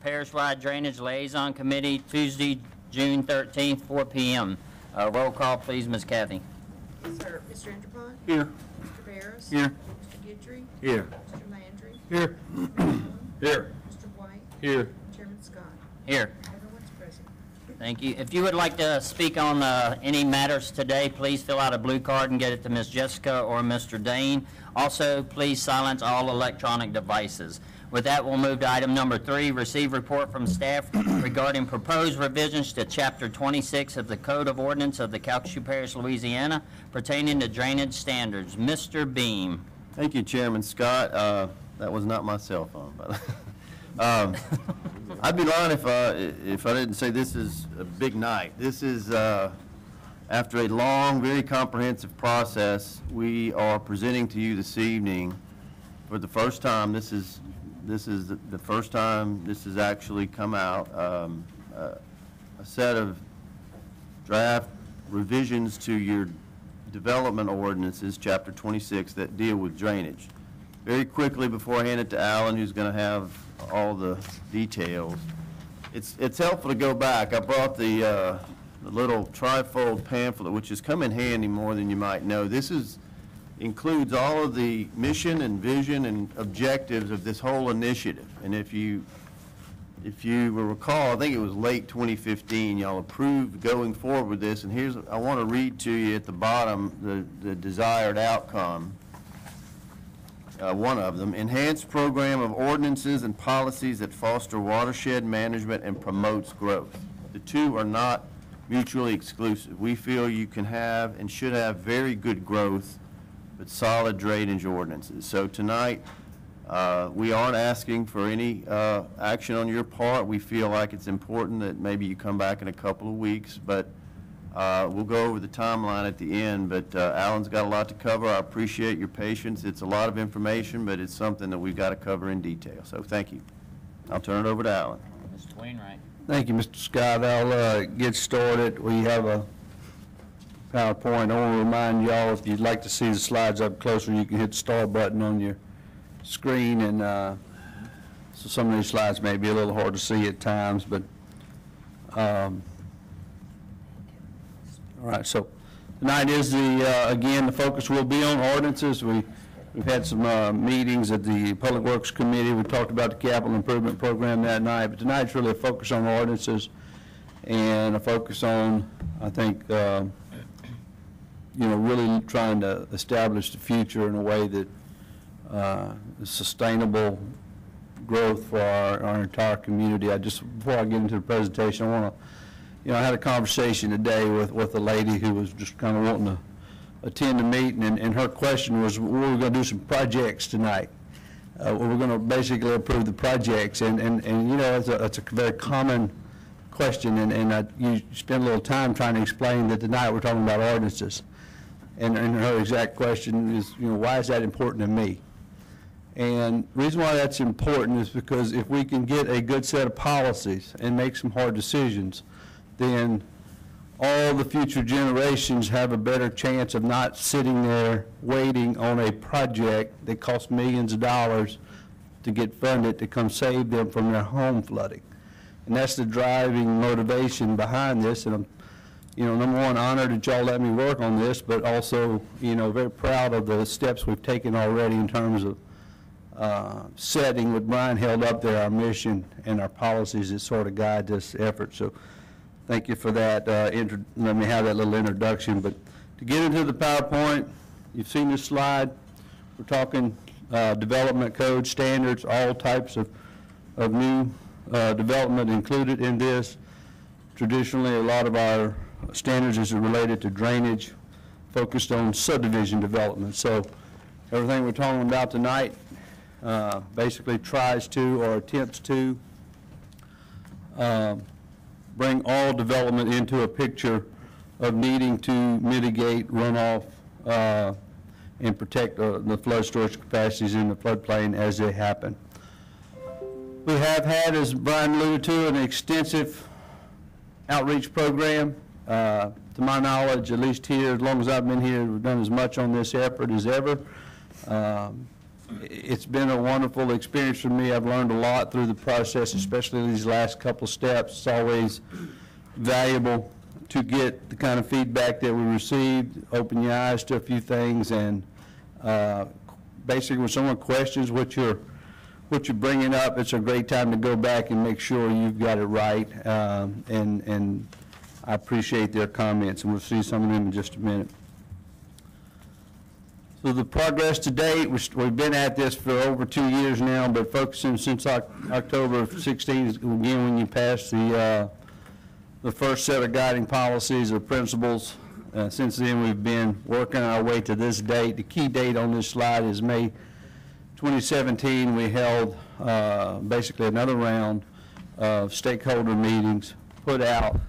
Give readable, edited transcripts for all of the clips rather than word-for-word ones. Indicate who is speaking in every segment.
Speaker 1: Parishwide Drainage Liaison Committee, Tuesday, June 13th, 4 p.m. Roll call, please, Ms. Kathy.
Speaker 2: Yes, sir. Mr. Enterprise?
Speaker 3: Here.
Speaker 2: Mr. Barris?
Speaker 3: Here.
Speaker 2: Mr. Guidry?
Speaker 3: Here.
Speaker 2: Mr. Landry?
Speaker 3: Here.
Speaker 2: Mr. Allen?
Speaker 3: Here.
Speaker 2: Mr. White?
Speaker 3: Here.
Speaker 2: Chairman Scott?
Speaker 1: Here.
Speaker 2: Everyone's present.
Speaker 1: Thank you. If you would like to speak on any matters today, please fill out a blue card and get it to Ms. Jessica or Mr. Dane. Also, please silence all electronic devices. With that, we'll move to item number 3, receive report from staff regarding proposed revisions to Chapter 26 of the Code of Ordinance of the Calcasieu Parish, Louisiana, pertaining to drainage standards. Mr. Beam.
Speaker 4: Thank you, Chairman Scott. That was not my cell phone, but I'd be lying if I didn't say this is a big night. This is after a long, very comprehensive process. We are presenting to you this evening for the first time. This is the first time this has actually come out, a set of draft revisions to your development ordinances, Chapter 26, that deal with drainage. Very quickly, before I hand it to Alan, who's going to have all the details, it's helpful to go back. I brought the little trifold pamphlet, which has come in handy more than you might know. This includes all of the mission and vision and objectives of this whole initiative. And if you will recall, I think it was late 2015, y'all approved going forward with this. And I want to read to you at the bottom the desired outcome. One of them, enhanced program of ordinances and policies that foster watershed management and promotes growth. The two are not mutually exclusive. We feel you can have and should have very good growth, but solid drainage ordinances. So tonight, we aren't asking for any action on your part. We feel like it's important that maybe you come back in a couple of weeks, but we'll go over the timeline at the end. But Alan's got a lot to cover. I appreciate your patience. It's a lot of information, but it's something that we've got to cover in detail. So thank you. I'll turn it over to Alan.
Speaker 1: Mr. Wainwright.
Speaker 3: Thank you, Mr. Scott. I'll get started. We have a PowerPoint. I want to remind y'all, if you'd like to see the slides up closer, you can hit the star button on your screen. And so some of these slides may be a little hard to see at times, but all right. So tonight is again, the focus will be on ordinances. We've had some meetings at the Public Works Committee. We talked about the capital improvement program that night, but tonight's really a focus on ordinances and a focus on, I think, really trying to establish the future in a way that is sustainable growth for our entire community. Before I get into the presentation, I want to, I had a conversation today with a lady who was just kind of wanting to attend the meeting, and her question was, we're going to do some projects tonight. We're going to basically approve the projects, and it's a very common question, and you spend a little time trying to explain that tonight we're talking about ordinances. And her exact question is, why is that important to me? And the reason why that's important is because if we can get a good set of policies and make some hard decisions, then all the future generations have a better chance of not sitting there waiting on a project that costs millions of dollars to get funded to come save them from their home flooding. And that's the driving motivation behind this. And I'm, number one, honored that y'all let me work on this, but also, very proud of the steps we've taken already in terms of setting what Brian held up there, our mission and our policies that sort of guide this effort. So thank you for that. Let me have that little introduction. But to get into the PowerPoint, you've seen this slide. We're talking development code standards, all types of new development included in this. Traditionally, a lot of our standards is related to drainage, focused on subdivision development. So everything we're talking about tonight basically tries to or attempts to bring all development into a picture of needing to mitigate runoff and protect the flood storage capacities in the floodplain as they happen. We have had, as Brian alluded to, an extensive outreach program. To my knowledge, at least here, as long as I've been here, we've done as much on this effort as ever. It's been a wonderful experience for me. I've learned a lot through the process, especially these last couple of steps. It's always valuable to get the kind of feedback that we received, open your eyes to a few things, and basically when someone questions what you're bringing up, it's a great time to go back and make sure you've got it right, and I appreciate their comments, and we'll see some of them in just a minute. So the progress to date, we've been at this for over 2 years now, but focusing since October of 16, again, when you passed the first set of guiding policies or principles. Since then, we've been working our way to this date. The key date on this slide is May 2017. We held basically another round of stakeholder meetings, put out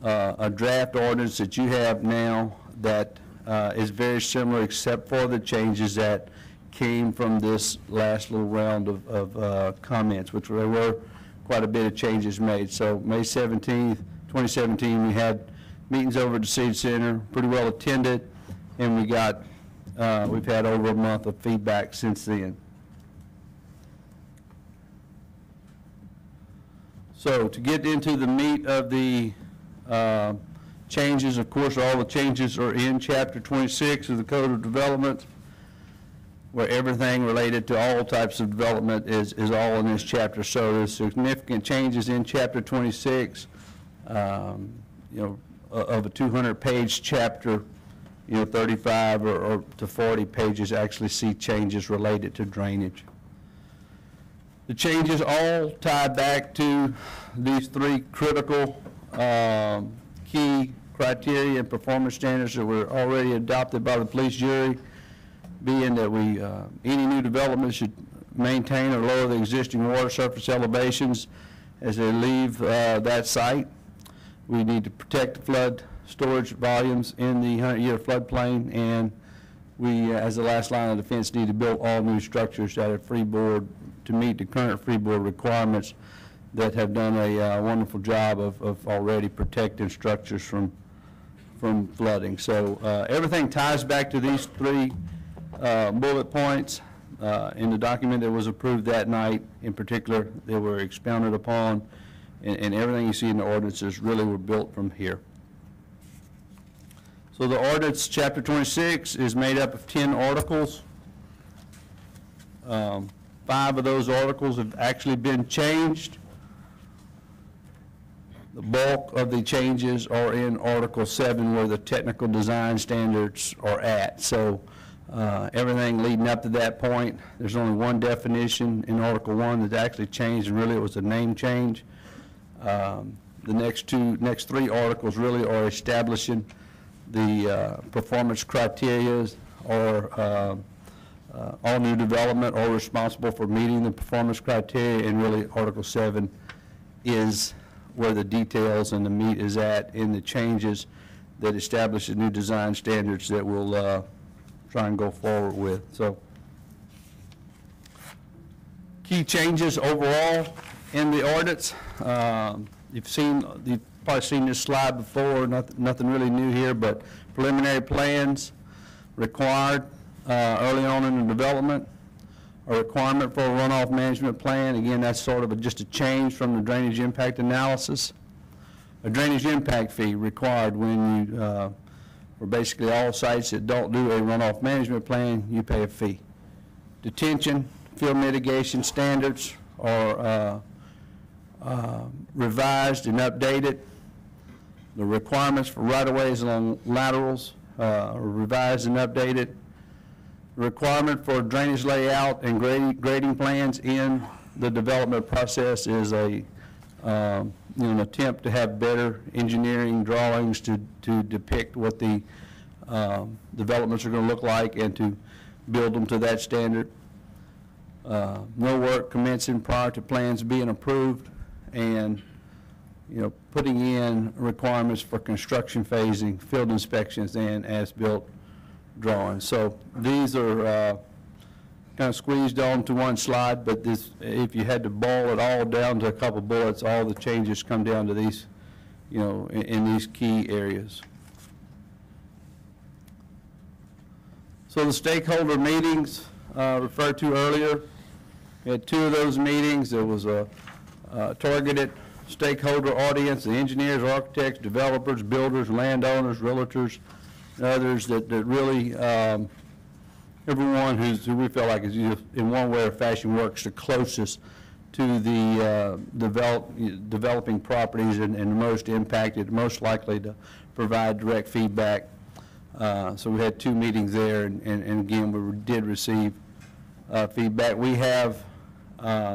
Speaker 3: a draft ordinance that you have now that is very similar except for the changes that came from this last little round of comments, which there were quite a bit of changes made. So May 17th, 2017, we had meetings over at the Civic Center, pretty well attended, and we've had over a month of feedback since then. So to get into the meat of the changes, of course, all the changes are in Chapter 26 of the Code of Development, where everything related to all types of development is all in this chapter. So there's significant changes in Chapter 26. Of a 200-page chapter, 35 or to 40 pages actually see changes related to drainage. The changes all tie back to these 3 critical key criteria and performance standards that were already adopted by the police jury, being that any new development should maintain or lower the existing water surface elevations as they leave that site. We need to protect the flood storage volumes in the 100-year floodplain, and we, as the last line of defense, need to build all new structures that are freeboard to meet the current freeboard requirements that have done a wonderful job of already protecting structures from flooding. So everything ties back to these 3 bullet points in the document that was approved that night. In particular, they were expounded upon, and everything you see in the ordinances really were built from here. So the ordinance, Chapter 26, is made up of 10 articles. 5 of those articles have actually been changed. The bulk of the changes are in Article 7, where the technical design standards are at. So everything leading up to that point, there's only one definition in Article 1 that actually changed, and really it was a name change. The next 3 articles really are establishing the performance criteria, or all new development are responsible for meeting the performance criteria, and really Article 7 is where the details and the meat is at in the changes that establish the new design standards that we'll try and go forward with. So, key changes overall in the ordinance. You've probably seen this slide before, nothing really new here, but preliminary plans required early on in the development, a requirement for a runoff management plan. Again, that's sort of just a change from the drainage impact analysis. A drainage impact fee required when you, for basically all sites that don't do a runoff management plan, you pay a fee. Detention, field mitigation standards are revised and updated. The requirements for right-of-ways along laterals are revised and updated. The requirement for drainage layout and grading plans in the development process is an attempt to have better engineering drawings to depict what the developments are going to look like and to build them to that standard. No work commencing prior to plans being approved, and putting in requirements for construction phasing, field inspections, and as-built drawings. So these are kind of squeezed onto one slide, but if you had to boil it all down to a couple bullets, all the changes come down to these, in these key areas. So the stakeholder meetings, referred to earlier. We had 2 of those meetings. There was a targeted stakeholder audience, the engineers, architects, developers, builders, landowners, realtors, and others that really, everyone who we feel like is in one way or fashion works the closest to the developing properties and most impacted, most likely to provide direct feedback. So we had 2 meetings there, and again, we did receive feedback. We have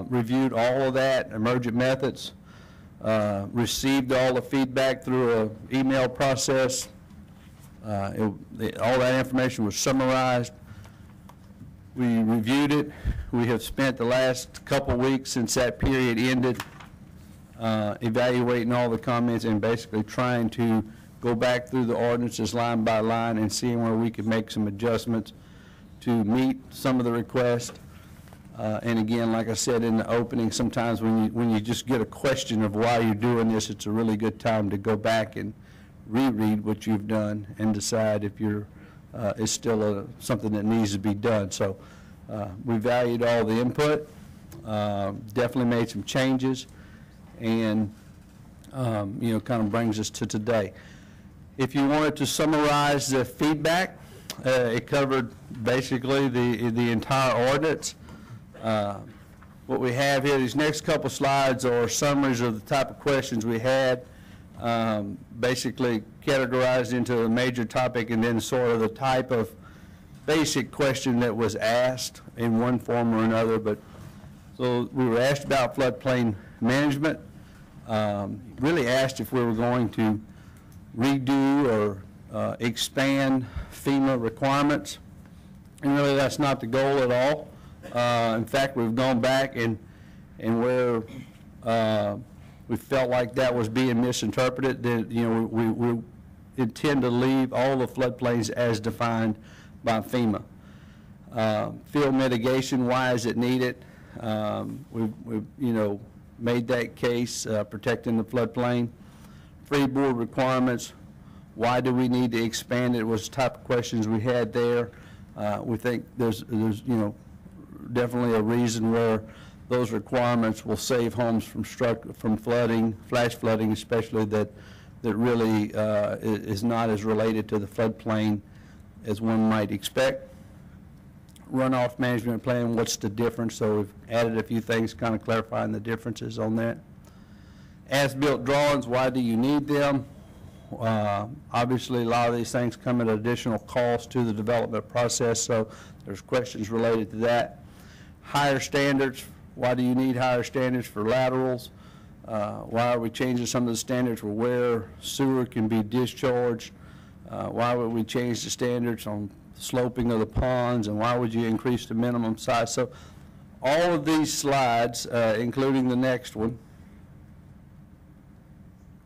Speaker 3: reviewed all of that, emergent methods, received all the feedback through an email process. All that information was summarized. We reviewed it. We have spent the last couple weeks since that period ended evaluating all the comments and basically trying to go back through the ordinances line by line and seeing where we could make some adjustments to meet some of the requests. And again, like I said in the opening, sometimes when you just get a question of why you're doing this, it's a really good time to go back and reread what you've done and decide if it's still something that needs to be done. So we valued all the input, definitely made some changes, and kind of brings us to today. If you wanted to summarize the feedback, it covered basically the entire ordinance. What we have here, these next couple slides are summaries of the type of questions we had, basically categorized into a major topic and then sort of the type of basic question that was asked in one form or another. But so we were asked about floodplain management, really asked if we were going to redo or expand FEMA requirements, and really that's not the goal at all. In fact, we've gone back and where we felt like that was being misinterpreted, that we intend to leave all the floodplains as defined by FEMA. Field mitigation, why is it needed? We've made that case, protecting the floodplain. Freeboard requirements, why do we need to expand it, was the type of questions we had there. We think there's definitely a reason where those requirements will save homes from flooding, flash flooding especially, that really is not as related to the floodplain as one might expect. Runoff management plan, what's the difference? So we've added a few things kind of clarifying the differences on that. As-built drawings, why do you need them? Obviously, a lot of these things come at additional cost to the development process, so there's questions related to that. Higher standards, why do you need higher standards for laterals? Why are we changing some of the standards for where sewer can be discharged? Why would we change the standards on sloping of the ponds, and why would you increase the minimum size? So all of these slides, including the next one,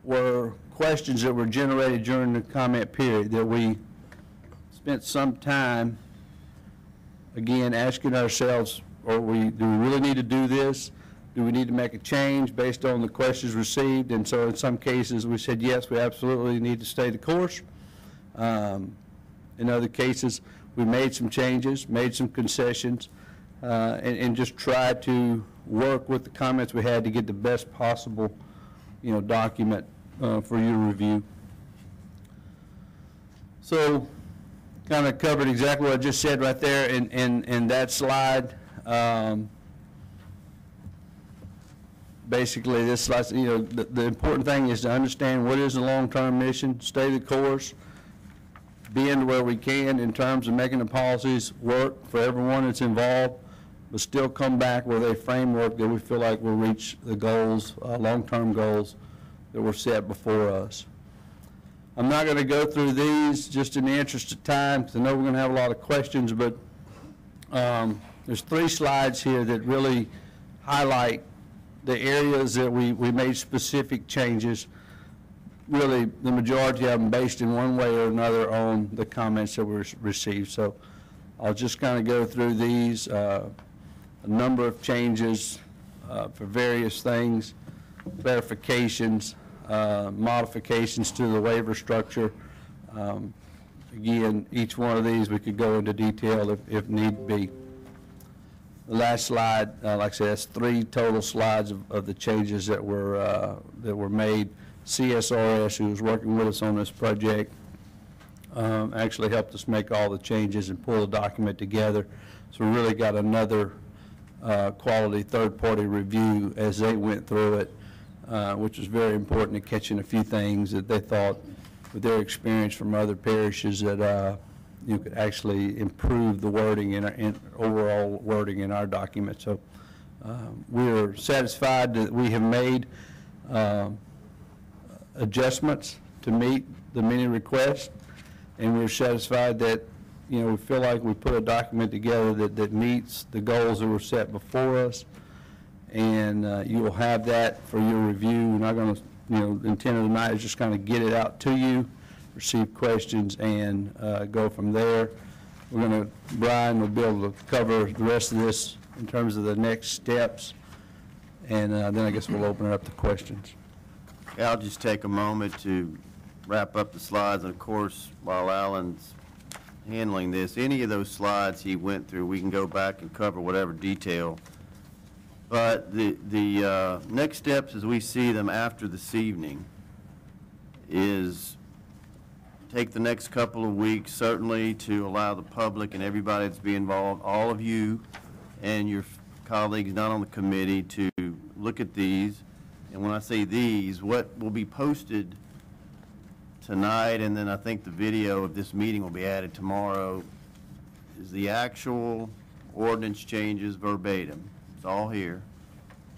Speaker 3: were questions that were generated during the comment period that we spent some time, again, asking ourselves, do we really need to do this? Do we need to make a change based on the questions received? And so in some cases we said, yes, we absolutely need to stay the course. In other cases, we made some changes, made some concessions, and just tried to work with the comments we had to get the best possible, document for your review. So, kind of covered exactly what I just said right there in that slide. Basically, this slide, the important thing is to understand what is the long-term mission, stay the course, bend where we can in terms of making the policies work for everyone that's involved, but still come back with a framework that we feel like will reach the goals, long-term goals that were set before us. I'm not going to go through these just in the interest of time, because I know we're going to have a lot of questions, but there's 3 slides here that really highlight the areas that we made specific changes. Really, the majority of them based in one way or another on the comments that were received. So I'll just kind of go through these, a number of changes for various things, clarifications, modifications to the waiver structure. Again, each one of these we could go into detail if need be. The last slide, like I said, that's 3 total slides of the changes that were made. CSRS, who was working with us on this project, actually helped us make all the changes and pull the document together. So we really got another quality third-party review as they went through it, which was very important in catching a few things that they thought, with their experience from other parishes, that you could actually improve the wording in overall wording in our document. So we're satisfied that we have made adjustments to meet the many requests, and we're satisfied that, you know, we feel like we put a document together that meets the goals that were set before us, and you will have that for your review. We're not going to, you know, the intent of the night is just kind of get it out to you, receive questions, and go from there. Brian will be able to cover the rest of this in terms of the next steps, and then I guess we'll open it up to questions.
Speaker 4: I'll just take a moment to wrap up the slides, and of course, while Alan's handling this, any of those slides he went through, we can go back and cover whatever detail. But the next steps as we see them after this evening is take the next couple of weeks, certainly, to allow the public and everybody that's be involved, all of you and your colleagues not on the committee, to look at these. And when I say these, what will be posted tonight, and then I think the video of this meeting will be added tomorrow, is the actual ordinance changes verbatim. It's all here.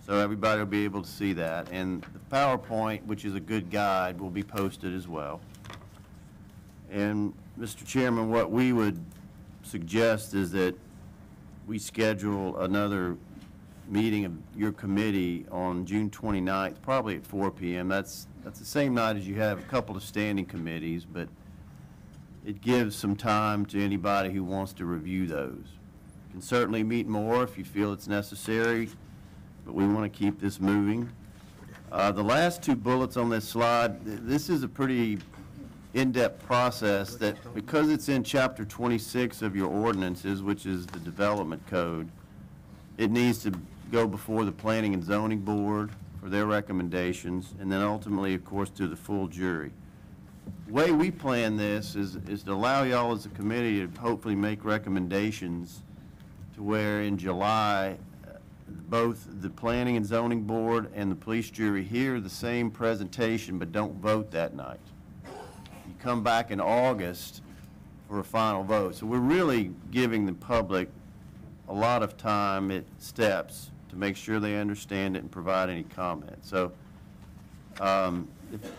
Speaker 4: So everybody will be able to see that. And the PowerPoint, which is a good guide, will be posted as well. And, Mr. Chairman, what we would suggest is that we schedule another meeting of your committee on June 29th, probably at 4 p.m. That's the same night as you have a couple of standing committees, but it gives some time to anybody who wants to review those. You can certainly meet more if you feel it's necessary, but we want to keep this moving. The last 2 bullets on this slide, this is a pretty in-depth process that, because it's in Chapter 26 of your ordinances, which is the development code, it needs to go before the Planning and Zoning Board for their recommendations, and then ultimately, of course, to the full jury. The way we plan this is to allow y'all as a committee to hopefully make recommendations to where in July, both the Planning and Zoning Board and the police jury hear the same presentation but don't vote that night. You come back in August for a final vote. So we're really giving the public a lot of time at steps to make sure they understand it and provide any comments. So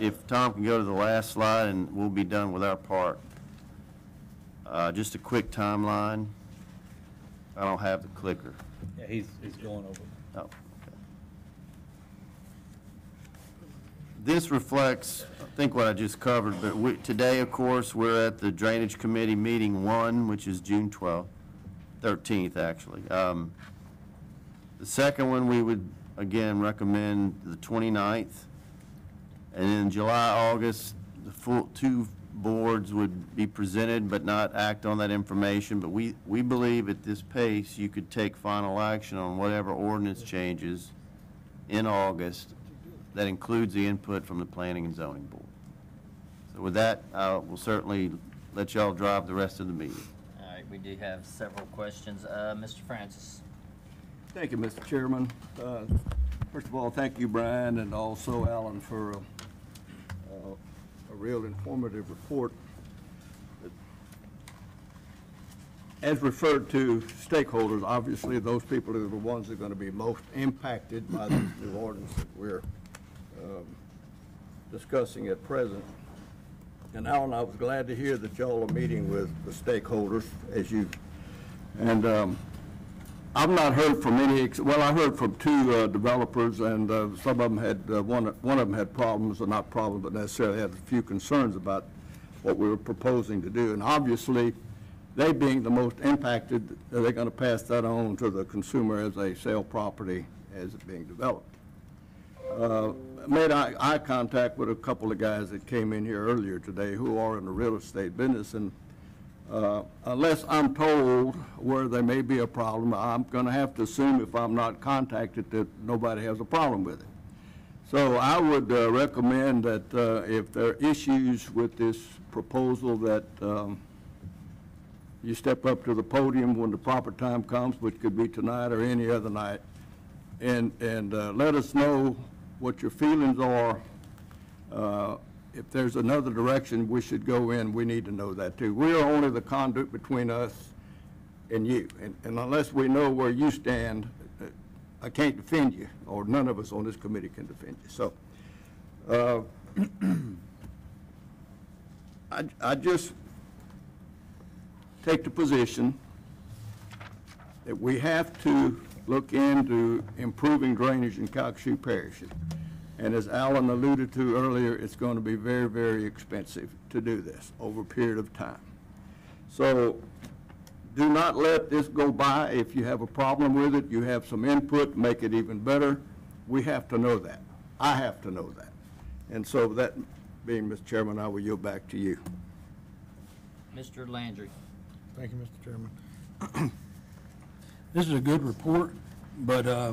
Speaker 4: if Tom can go to the last slide, and we'll be done with our part. Just a quick timeline. I don't have the clicker.
Speaker 3: Yeah, he's going over.
Speaker 4: Oh, okay. This reflects, I think, what I just covered, but today, of course, we're at the Drainage Committee Meeting 1, which is June 12th, 13th, actually. The second one, we would, again, recommend the 29th. And in July, August, the full 2 boards would be presented but not act on that information. But we believe at this pace, you could take final action on whatever ordinance changes in August that includes the input from the Planning and Zoning Board. So with that, we'll certainly let y'all drive the rest of the meeting.
Speaker 1: All right, we do have several questions. Mr. Francis.
Speaker 5: Thank you, Mr. Chairman. First of all, thank you, Brian, and also Alan, for a real informative report. As referred to, stakeholders, obviously those people are the ones that are going to be most impacted by this new ordinance that we're discussing at present. And Alan, I was glad to hear that y'all are meeting with the stakeholders and I've not heard from any, well, I heard from 2 developers, and some of them had, one of them had problems, or not problems, but necessarily had a few concerns about what we were proposing to do. And obviously, they being the most impacted, they're going to pass that on to the consumer as they sell property as it's being developed. Made eye contact with a couple of guys that came in here earlier today who are in the real estate business, and Unless I'm told where there may be a problem, I'm going to have to assume if I'm not contacted that nobody has a problem with it. So I would recommend that if there are issues with this proposal that you step up to the podium when the proper time comes, which could be tonight or any other night, and let us know what your feelings are. If there's another direction we should go in, we need to know that too. We are only the conduit between us and you. And unless we know where you stand, I can't defend you, or none of us on this committee can defend you. So I just take the position that we have to look into improving drainage in Calcasieu Parish. And as Alan alluded to earlier, it's going to be very, very expensive to do this over a period of time. So do not let this go by. If you have a problem with it, you have some input, make it even better. We have to know that. I have to know that. And so that being, Mr. Chairman, I will yield back to you.
Speaker 1: Mr. Landry.
Speaker 6: Thank you, Mr. Chairman. This is a good report, but I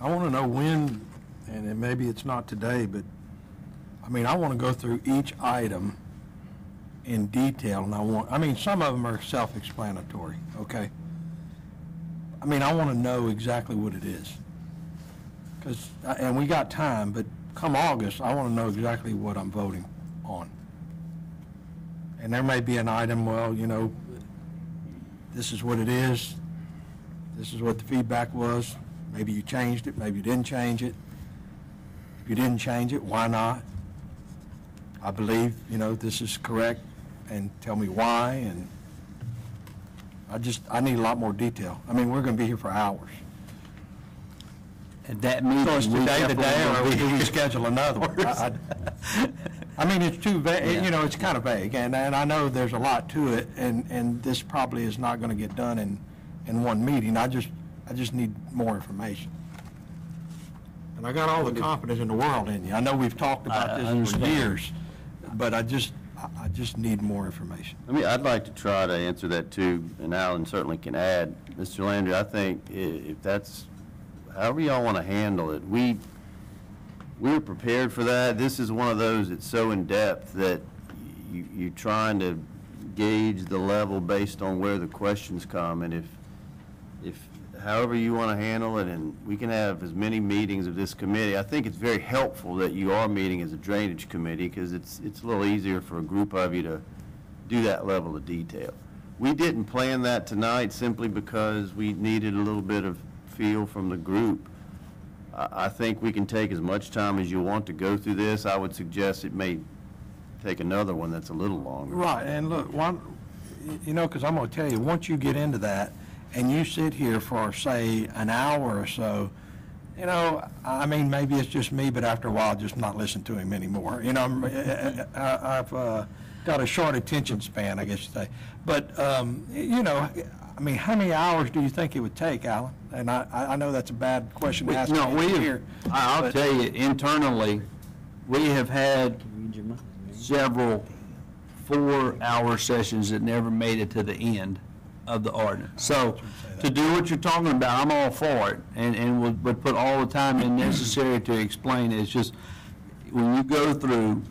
Speaker 6: want to know when, and then maybe it's not today, but I mean, I want to go through each item in detail, and I mean, some of them are self-explanatory, okay? I mean, I want to know exactly what it is. And we got time, but come August, I want to know exactly what I'm voting on. And there may be an item, well, you know, this is what it is. This is what the feedback was. Maybe you changed it, maybe you didn't change it. If you didn't change it, why not? I believe, you know, this is correct, and tell me why, and I need a lot more detail. I mean, we're going to be here for hours.
Speaker 3: At that meeting,
Speaker 6: So is today the day, or do we
Speaker 3: we
Speaker 6: schedule another one? I mean, it's too vague, you know, it's kind of vague, and I know there's a lot to it, and this probably is not going to get done in one meeting. I just need more information. And I got all the confidence in the world in you. I know we've talked about this for years, but I just need more information.
Speaker 4: I mean, I'd like to try to answer that too, and Alan certainly can add. Mr. Landry, I think if that's, however y'all want to handle it, we're prepared for that. This is one of those that's so in-depth that you're trying to gauge the level based on where the questions come, and if however you want to handle it, and we can have as many meetings of this committee. I think it's very helpful that you are meeting as a drainage committee, because it's a little easier for a group of you to do that level of detail. We didn't plan that tonight simply because we needed a little bit of feel from the group. I think we can take as much time as you want to go through this. I would suggest it may take another one that's a little longer.
Speaker 6: Right, and look, you know, because I'm going to tell you, once you get into that, and you sit here for, say, an hour or so, you know, I mean, maybe it's just me, but after a while, just not listen to him anymore. You know, I've got a short attention span, I guess you'd say. But, you know, I mean, how many hours do you think it would take, Alan? And I know that's a bad question to ask.
Speaker 3: I'll tell you, internally, we have had several 4-hour sessions that never made it to the end of the ordinance. So to do what you're talking about, I'm all for it, and would put all the time in necessary to explain it. It's just, when you go through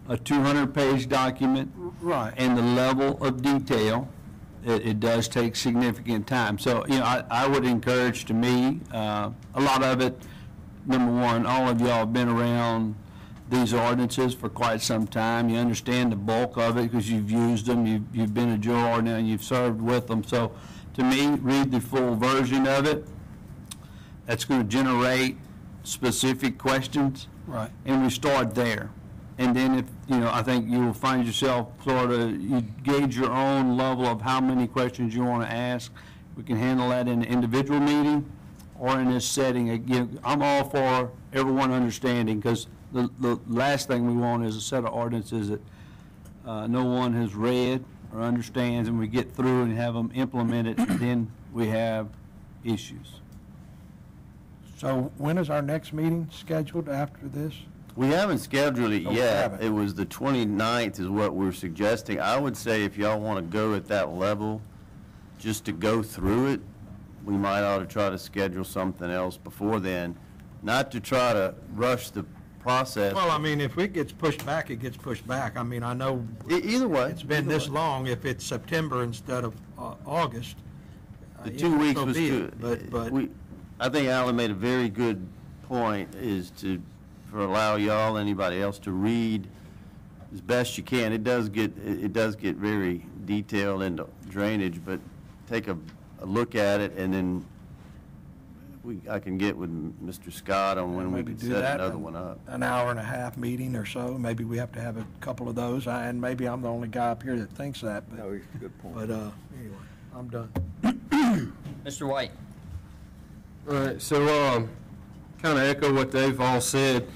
Speaker 3: a 200-page document,
Speaker 6: Right.
Speaker 3: and the level of detail, it does take significant time. So, you know, I would encourage, to me, a lot of it, number one, all of y'all have been around these ordinances for quite some time. You understand the bulk of it because you've used them. You've been a juror now, and you've served with them. So, to me, read the full version of it. That's going to generate specific questions.
Speaker 6: Right.
Speaker 3: And we start there. And then if, you know, I think you will find yourself sort of, you gauge your own level of how many questions you want to ask. We can handle that in an individual meeting or in this setting. Again, I'm all for everyone understanding, because the last thing we want is a set of ordinances that no one has read or understands, and we get through and have them implemented, and then we have issues.
Speaker 6: So when is our next meeting scheduled after this?
Speaker 4: We haven't scheduled it
Speaker 6: Oh, we
Speaker 4: yet.
Speaker 6: haven't.
Speaker 4: It was the 29th is what we're suggesting. I would say if y'all want to go at that level, just to go through it, we might ought to try to schedule something else before then, not to try to rush the process.
Speaker 6: Well, I mean, if it gets pushed back, it gets pushed back. I mean, I know
Speaker 4: Either way.
Speaker 6: it's been
Speaker 4: either
Speaker 6: this
Speaker 4: way.
Speaker 6: long. If it's September instead of August.
Speaker 4: The
Speaker 6: yeah,
Speaker 4: 2 weeks
Speaker 6: so
Speaker 4: was
Speaker 6: be
Speaker 4: too,
Speaker 6: it. But
Speaker 4: I think Alan made a very good point, is for allow y'all, anybody else, to read as best you can. It does get very detailed into drainage, but take a look at it, and then I can get with Mr. Scott on when we
Speaker 6: maybe
Speaker 4: can
Speaker 6: do
Speaker 4: set
Speaker 6: that
Speaker 4: another
Speaker 6: in
Speaker 4: one up.
Speaker 6: an hour and a half meeting or so. Maybe we have to have a couple of those. And maybe I'm the only guy up here that thinks that. But,
Speaker 5: No, it's a good point.
Speaker 6: but anyway, I'm done.
Speaker 1: Mr. White?
Speaker 7: All right, so kind of echo what they've all said.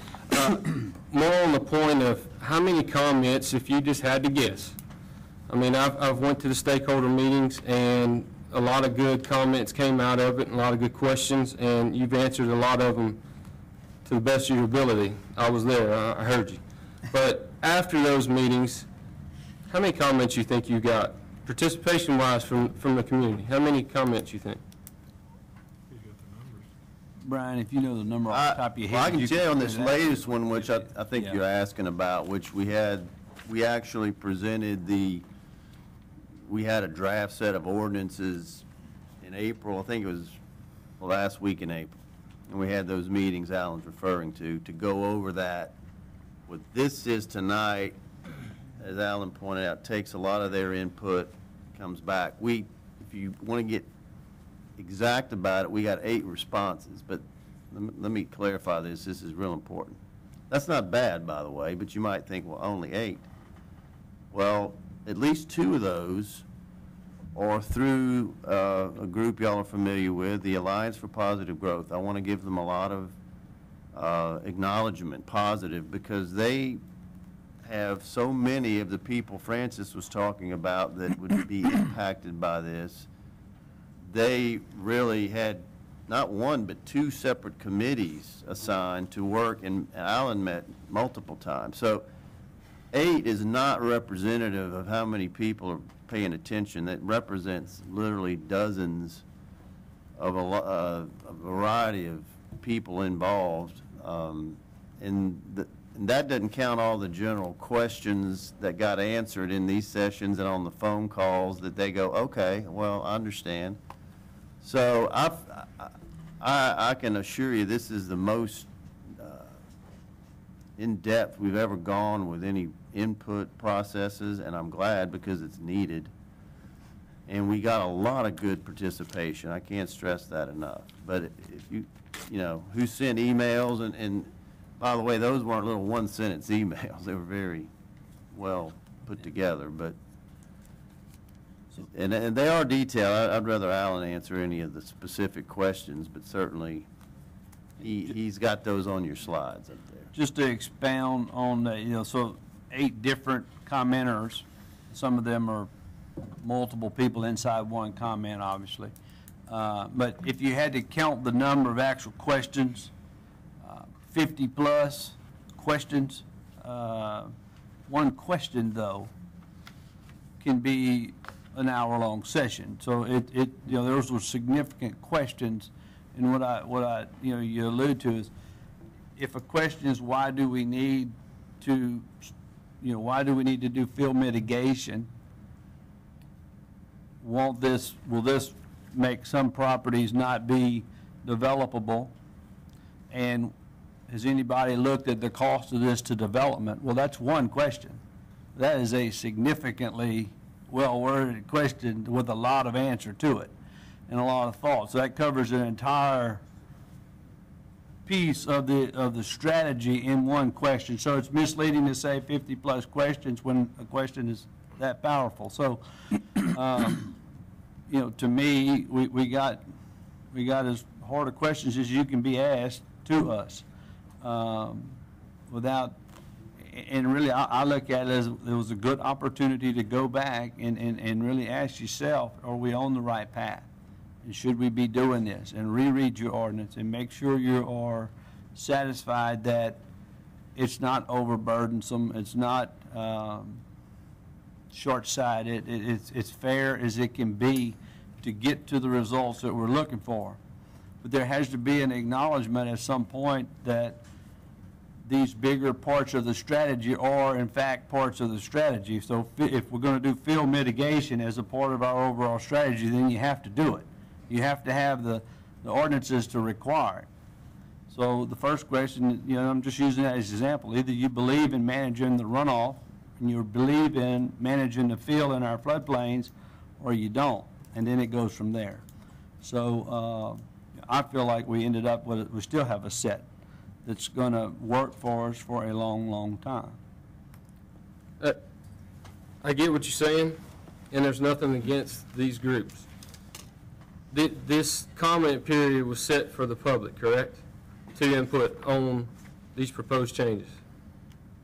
Speaker 7: More on the point of how many comments, if you just had to guess. I mean, I've went to the stakeholder meetings, and a lot of good comments came out of it, and a lot of good questions, and you've answered a lot of them to the best of your ability. I was there, I heard you. But after those meetings, how many comments you think you got, participation-wise from the community? How many comments you think?
Speaker 3: Brian, if you know the number off the top of your head.
Speaker 4: Well, I can
Speaker 3: you
Speaker 4: tell you on this
Speaker 3: put that-
Speaker 4: latest one, which I think
Speaker 3: Yeah.
Speaker 4: you're asking about, which we actually presented we had a draft set of ordinances in April. I think it was the last week in April. And we had those meetings Alan's referring to go over that. What this is tonight, as Alan pointed out, takes a lot of their input, comes back. If you want to get exact about it, we got 8 responses, but let me clarify this. This is real important. That's not bad, by the way, but you might think, well, only 8. Well, at least 2 of those are through a group y'all are familiar with, the Alliance for Positive Growth. I want to give them a lot of acknowledgement, positive, because they have so many of the people Francis was talking about that would be impacted by this. They really had not 1, but 2 separate committees assigned to work, and Alan met multiple times. So 8 is not representative of how many people are paying attention. That represents literally dozens of a variety of people involved. And that doesn't count all the general questions that got answered in these sessions and on the phone calls that they go, okay, well, I understand. So I can assure you this is the most in-depth we've ever gone with any input processes, and I'm glad because it's needed. And we got a lot of good participation. I can't stress that enough. But if who sent emails, and by the way, those weren't little 1-sentence emails. They were very well put together, but and they are detailed. I'd rather Alan answer any of the specific questions, but certainly he's got those on your slides up there.
Speaker 3: Just to expound on that, so 8 different commenters. Some of them are multiple people inside one comment, obviously. But if you had to count the number of actual questions, 50-plus questions. One question, though, can be an hour-long session. So those were significant questions. And what you allude to is, if a question is why do we need to do field mitigation? Will this make some properties not be developable? And has anybody looked at the cost of this to development? Well, that's one question. That is a significantly well-worded question with a lot of answer to it and a lot of thought. So that covers an entire piece of the strategy in one question. So it's misleading to say 50-plus questions when a question is that powerful. So, to me, we got as hard a questions as you can be asked to us, without. And really, I look at it as it was a good opportunity to go back and really ask yourself, are we on the right path? And should we be doing this? And reread your ordinance and make sure you are satisfied that it's not overburdensome, it's not short-sighted, it's fair as it can be to get to the results that we're looking for. But there has to be an acknowledgement at some point that these bigger parts of the strategy are, in fact, parts of the strategy. So if we're going to do field mitigation as a part of our overall strategy, then you have to do it. You have to have the ordinances to require it. So the first question, I'm just using that as an example. Either you believe in managing the runoff and you believe in managing the field in our floodplains, or you don't. And then it goes from there. So I feel like we ended up with it. We still have a set that's going to work for us for a long, long time.
Speaker 7: I get what you're saying, and there's nothing against these groups. This comment period was set for the public, correct? To input on these proposed changes?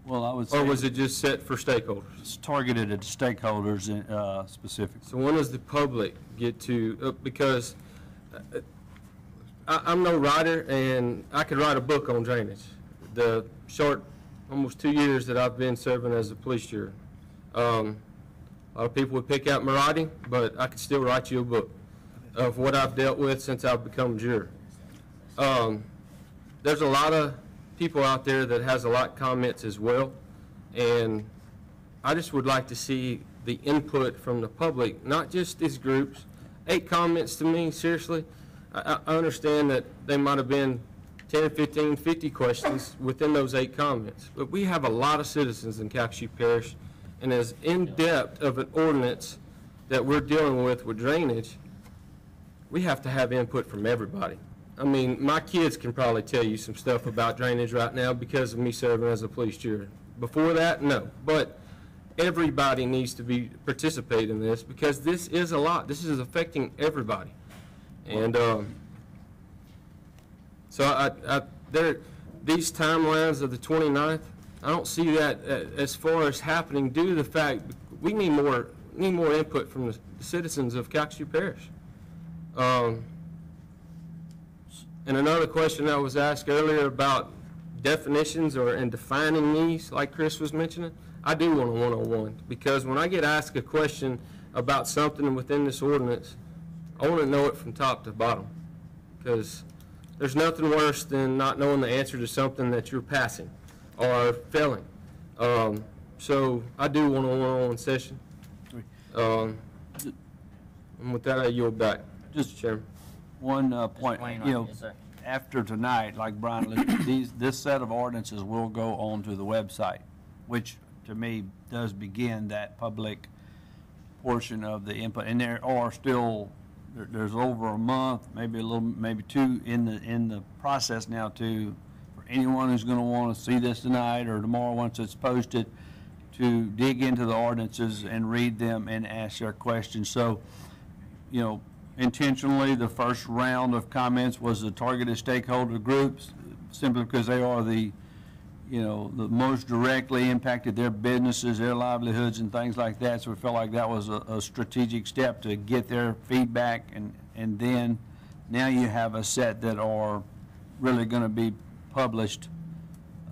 Speaker 3: Well, I would say.
Speaker 7: Or was it just set for stakeholders?
Speaker 3: It's targeted at stakeholders specifically.
Speaker 7: So when does the public get to, because I'm no writer, and I could write a book on drainage. The short, almost 2 years that I've been serving as a police juror. A lot of people would pick out my writing, but I could still write you a book of what I've dealt with since I've become a juror. There's a lot of people out there that has a lot of comments as well, and I just would like to see the input from the public, not just these groups. 8 comments to me, seriously. I understand that they might have been 10, 15, 50 questions within those 8 comments, but we have a lot of citizens in Calcasieu Parish, and as in-depth of an ordinance that we're dealing with drainage, we have to have input from everybody. I mean, my kids can probably tell you some stuff about drainage right now because of me serving as a police juror. Before that, no. But everybody needs to participate in this because this is a lot. This is affecting everybody. And so these timelines of the 29th, I don't see that as far as happening due to the fact we need more input from the citizens of Calcasieu Parish. And another question that was asked earlier about definitions and defining these, like Chris was mentioning, I do want a one-on-one, because when I get asked a question about something within this ordinance, I want to know it from top to bottom, because there's nothing worse than not knowing the answer to something that you're passing or failing. So I do want a one-on-one session. And with that, I yield back.
Speaker 3: Just
Speaker 7: Chairman.
Speaker 3: one point,
Speaker 1: Wayne, yes, sir.
Speaker 3: after tonight, like Brian listed, this set of ordinances will go onto the website, which to me does begin that public portion of the input. And there are still, there's over a month, maybe 2 in the process now for anyone who's going to want to see this tonight or tomorrow once it's posted, to dig into the ordinances and read them and ask their questions. So, intentionally, the first round of comments was the targeted stakeholder groups, simply because they are the most directly impacted, their businesses, their livelihoods, and things like that. So we felt like that was a strategic step to get their feedback, and then now you have a set that are really going to be published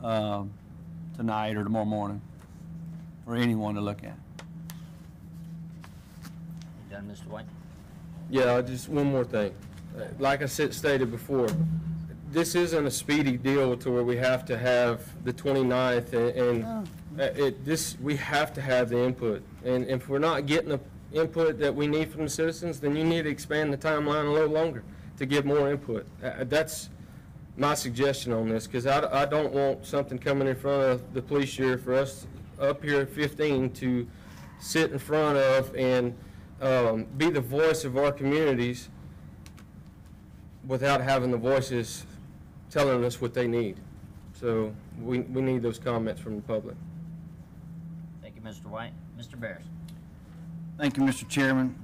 Speaker 3: tonight or tomorrow morning for anyone to look at.
Speaker 1: You done, Mr. White?
Speaker 7: Yeah, just one more thing. Like I stated before, this isn't a speedy deal to where we have to have the 29th, we have to have the input. And if we're not getting the input that we need from the citizens, then you need to expand the timeline a little longer to get more input. That's my suggestion on this, because I don't want something coming in front of the police year for us up here at 15 to sit in front of and be the voice of our communities without having the voices telling us what they need. So we need those comments from the public.
Speaker 1: Thank you, Mr. White. Mr. Barris.
Speaker 8: Thank you, Mr. Chairman.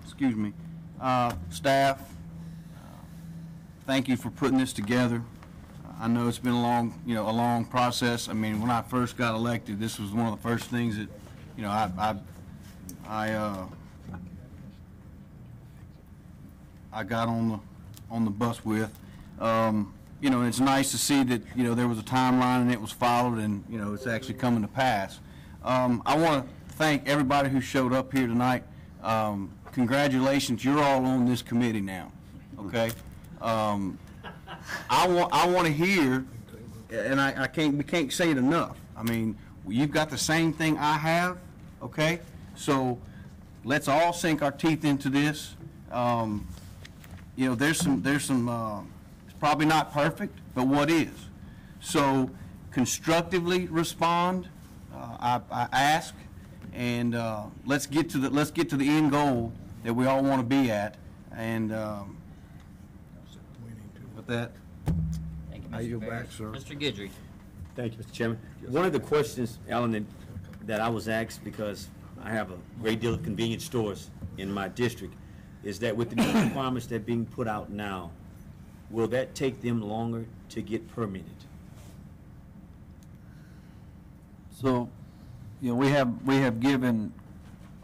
Speaker 8: Excuse me. Staff, thank you for putting this together. I know it's been a long process. I mean, when I first got elected, this was one of the first things that, I got on the bus with. you know, it's nice to see that, you know, there was a timeline and it was followed and, you know, it's actually coming to pass. I want to thank everybody who showed up here tonight. Congratulations, you're all on this committee now, okay? I want to hear, and we can't say it enough. I mean, you've got the same thing I have, okay? So let's all sink our teeth into this. You know, there's some, it's probably not perfect, but what is? So constructively respond, I ask, and let's get to the end goal that we all want to be at, and with that.
Speaker 1: Thank you,
Speaker 6: I
Speaker 1: Mr.
Speaker 6: yield back,
Speaker 1: Barris.
Speaker 6: sir.
Speaker 1: Mr. Guidry.
Speaker 9: Thank you, Mr. Chairman. One of the questions, Alan, that I was asked, because I have a great deal of convenience stores in my district, is that with the new requirements that are being put out now, will that take them longer to get permitted?
Speaker 3: So, you know, we have given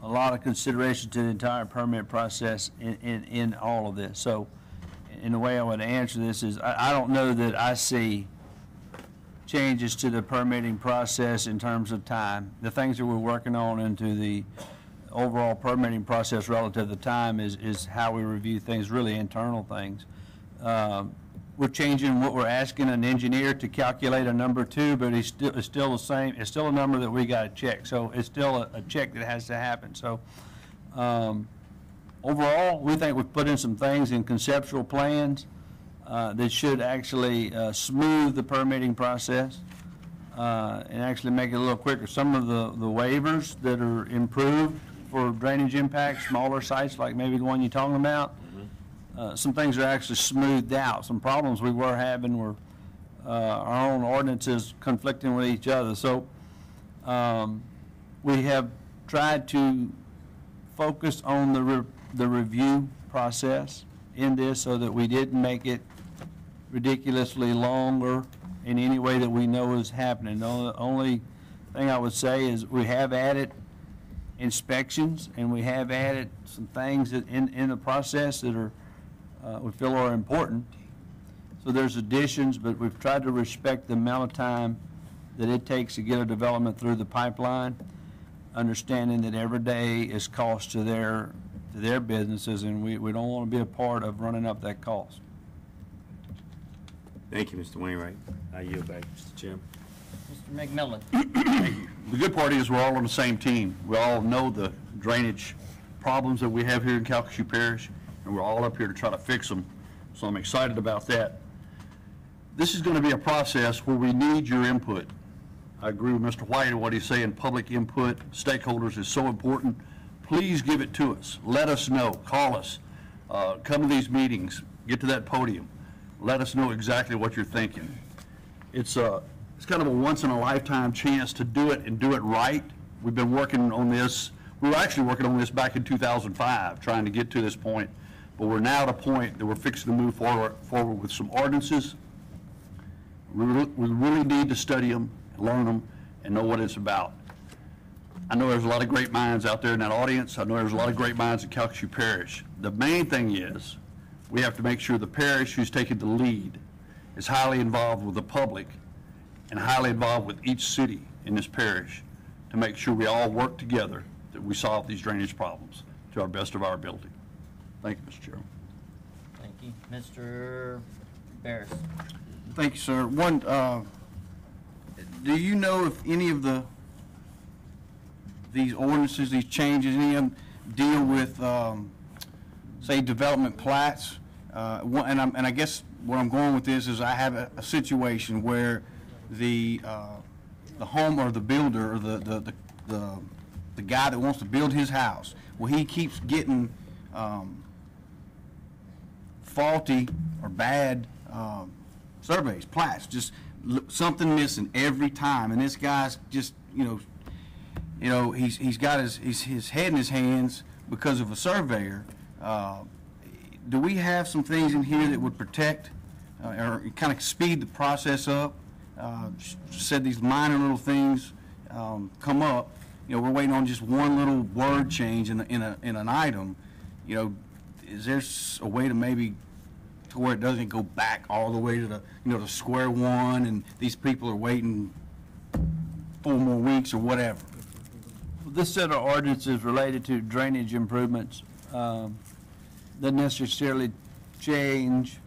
Speaker 3: a lot of consideration to the entire permit process in all of this. So, in the way I would answer this is, I don't know that I see changes to the permitting process in terms of time. The things that we're working on into the overall permitting process relative to time is how we review things, really internal things. We're changing what we're asking an engineer to calculate a number to, but it's still the same. It's still a number that we got to check. So it's still a check that has to happen. So overall, we think we've put in some things in conceptual plans that should actually smooth the permitting process and actually make it a little quicker. Some of the waivers that are improved for drainage impacts, smaller sites like maybe the one you're talking about, some things are actually smoothed out. Some problems we were having were our own ordinances conflicting with each other. So we have tried to focus on the review process in this so that we didn't make it ridiculously longer in any way that we know is happening. The only thing I would say is we have added inspections and we have added some things that in the process that are we feel are important. So there's additions, but we've tried to respect the amount of time that it takes to get a development through the pipeline, understanding that every day is cost to their businesses, and we don't want to be a part of running up that cost.
Speaker 9: Thank you, Mr. Wainwright. I yield back, Mr. Chairman.
Speaker 1: Mr. McMillan.
Speaker 10: The good part is we're all on the same team. We all know the drainage problems that we have here in Calcasieu Parish, and we're all up here to try to fix them. So I'm excited about that. This is going to be a process where we need your input. I agree with Mr. White and what he's saying. Public input, stakeholders is so important. Please give it to us. Let us know. Call us. Come to these meetings. Get to that podium. Let us know exactly what you're thinking. It's kind of a once-in-a-lifetime chance to do it and do it right. We've been working on this. We were actually working on this back in 2005, trying to get to this point. But we're now at a point that we're fixing to move forward with some ordinances. We really need to study them, learn them, and know what it's about. I know there's a lot of great minds out there in that audience. I know there's a lot of great minds in Calcasieu Parish. The main thing is we have to make sure the parish who's taking the lead is highly involved with the public and highly involved with each city in this parish to make sure we all work together that we solve these drainage problems to our best of our ability. Thank you, Mr. Chairman.
Speaker 1: Thank you. Mr. Barris.
Speaker 8: Thank you, sir. One, do you know if any of these ordinances, these changes, any of them deal with, say, development plats? And I guess where I'm going with this is I have a situation where the home or the builder or the guy that wants to build his house, well, he keeps getting faulty or bad surveys, plats, just something missing every time. And this guy's just, he's got his head in his hands because of a surveyor. Do we have some things in here that would protect or kind of speed the process up? Said these minor little things come up. We're waiting on just one little word change in an item. Is there a way to maybe to where it doesn't go back all the way to the, to square one, and these people are waiting 4 more weeks or whatever.
Speaker 3: This set of ordinances related to drainage improvements doesn't necessarily change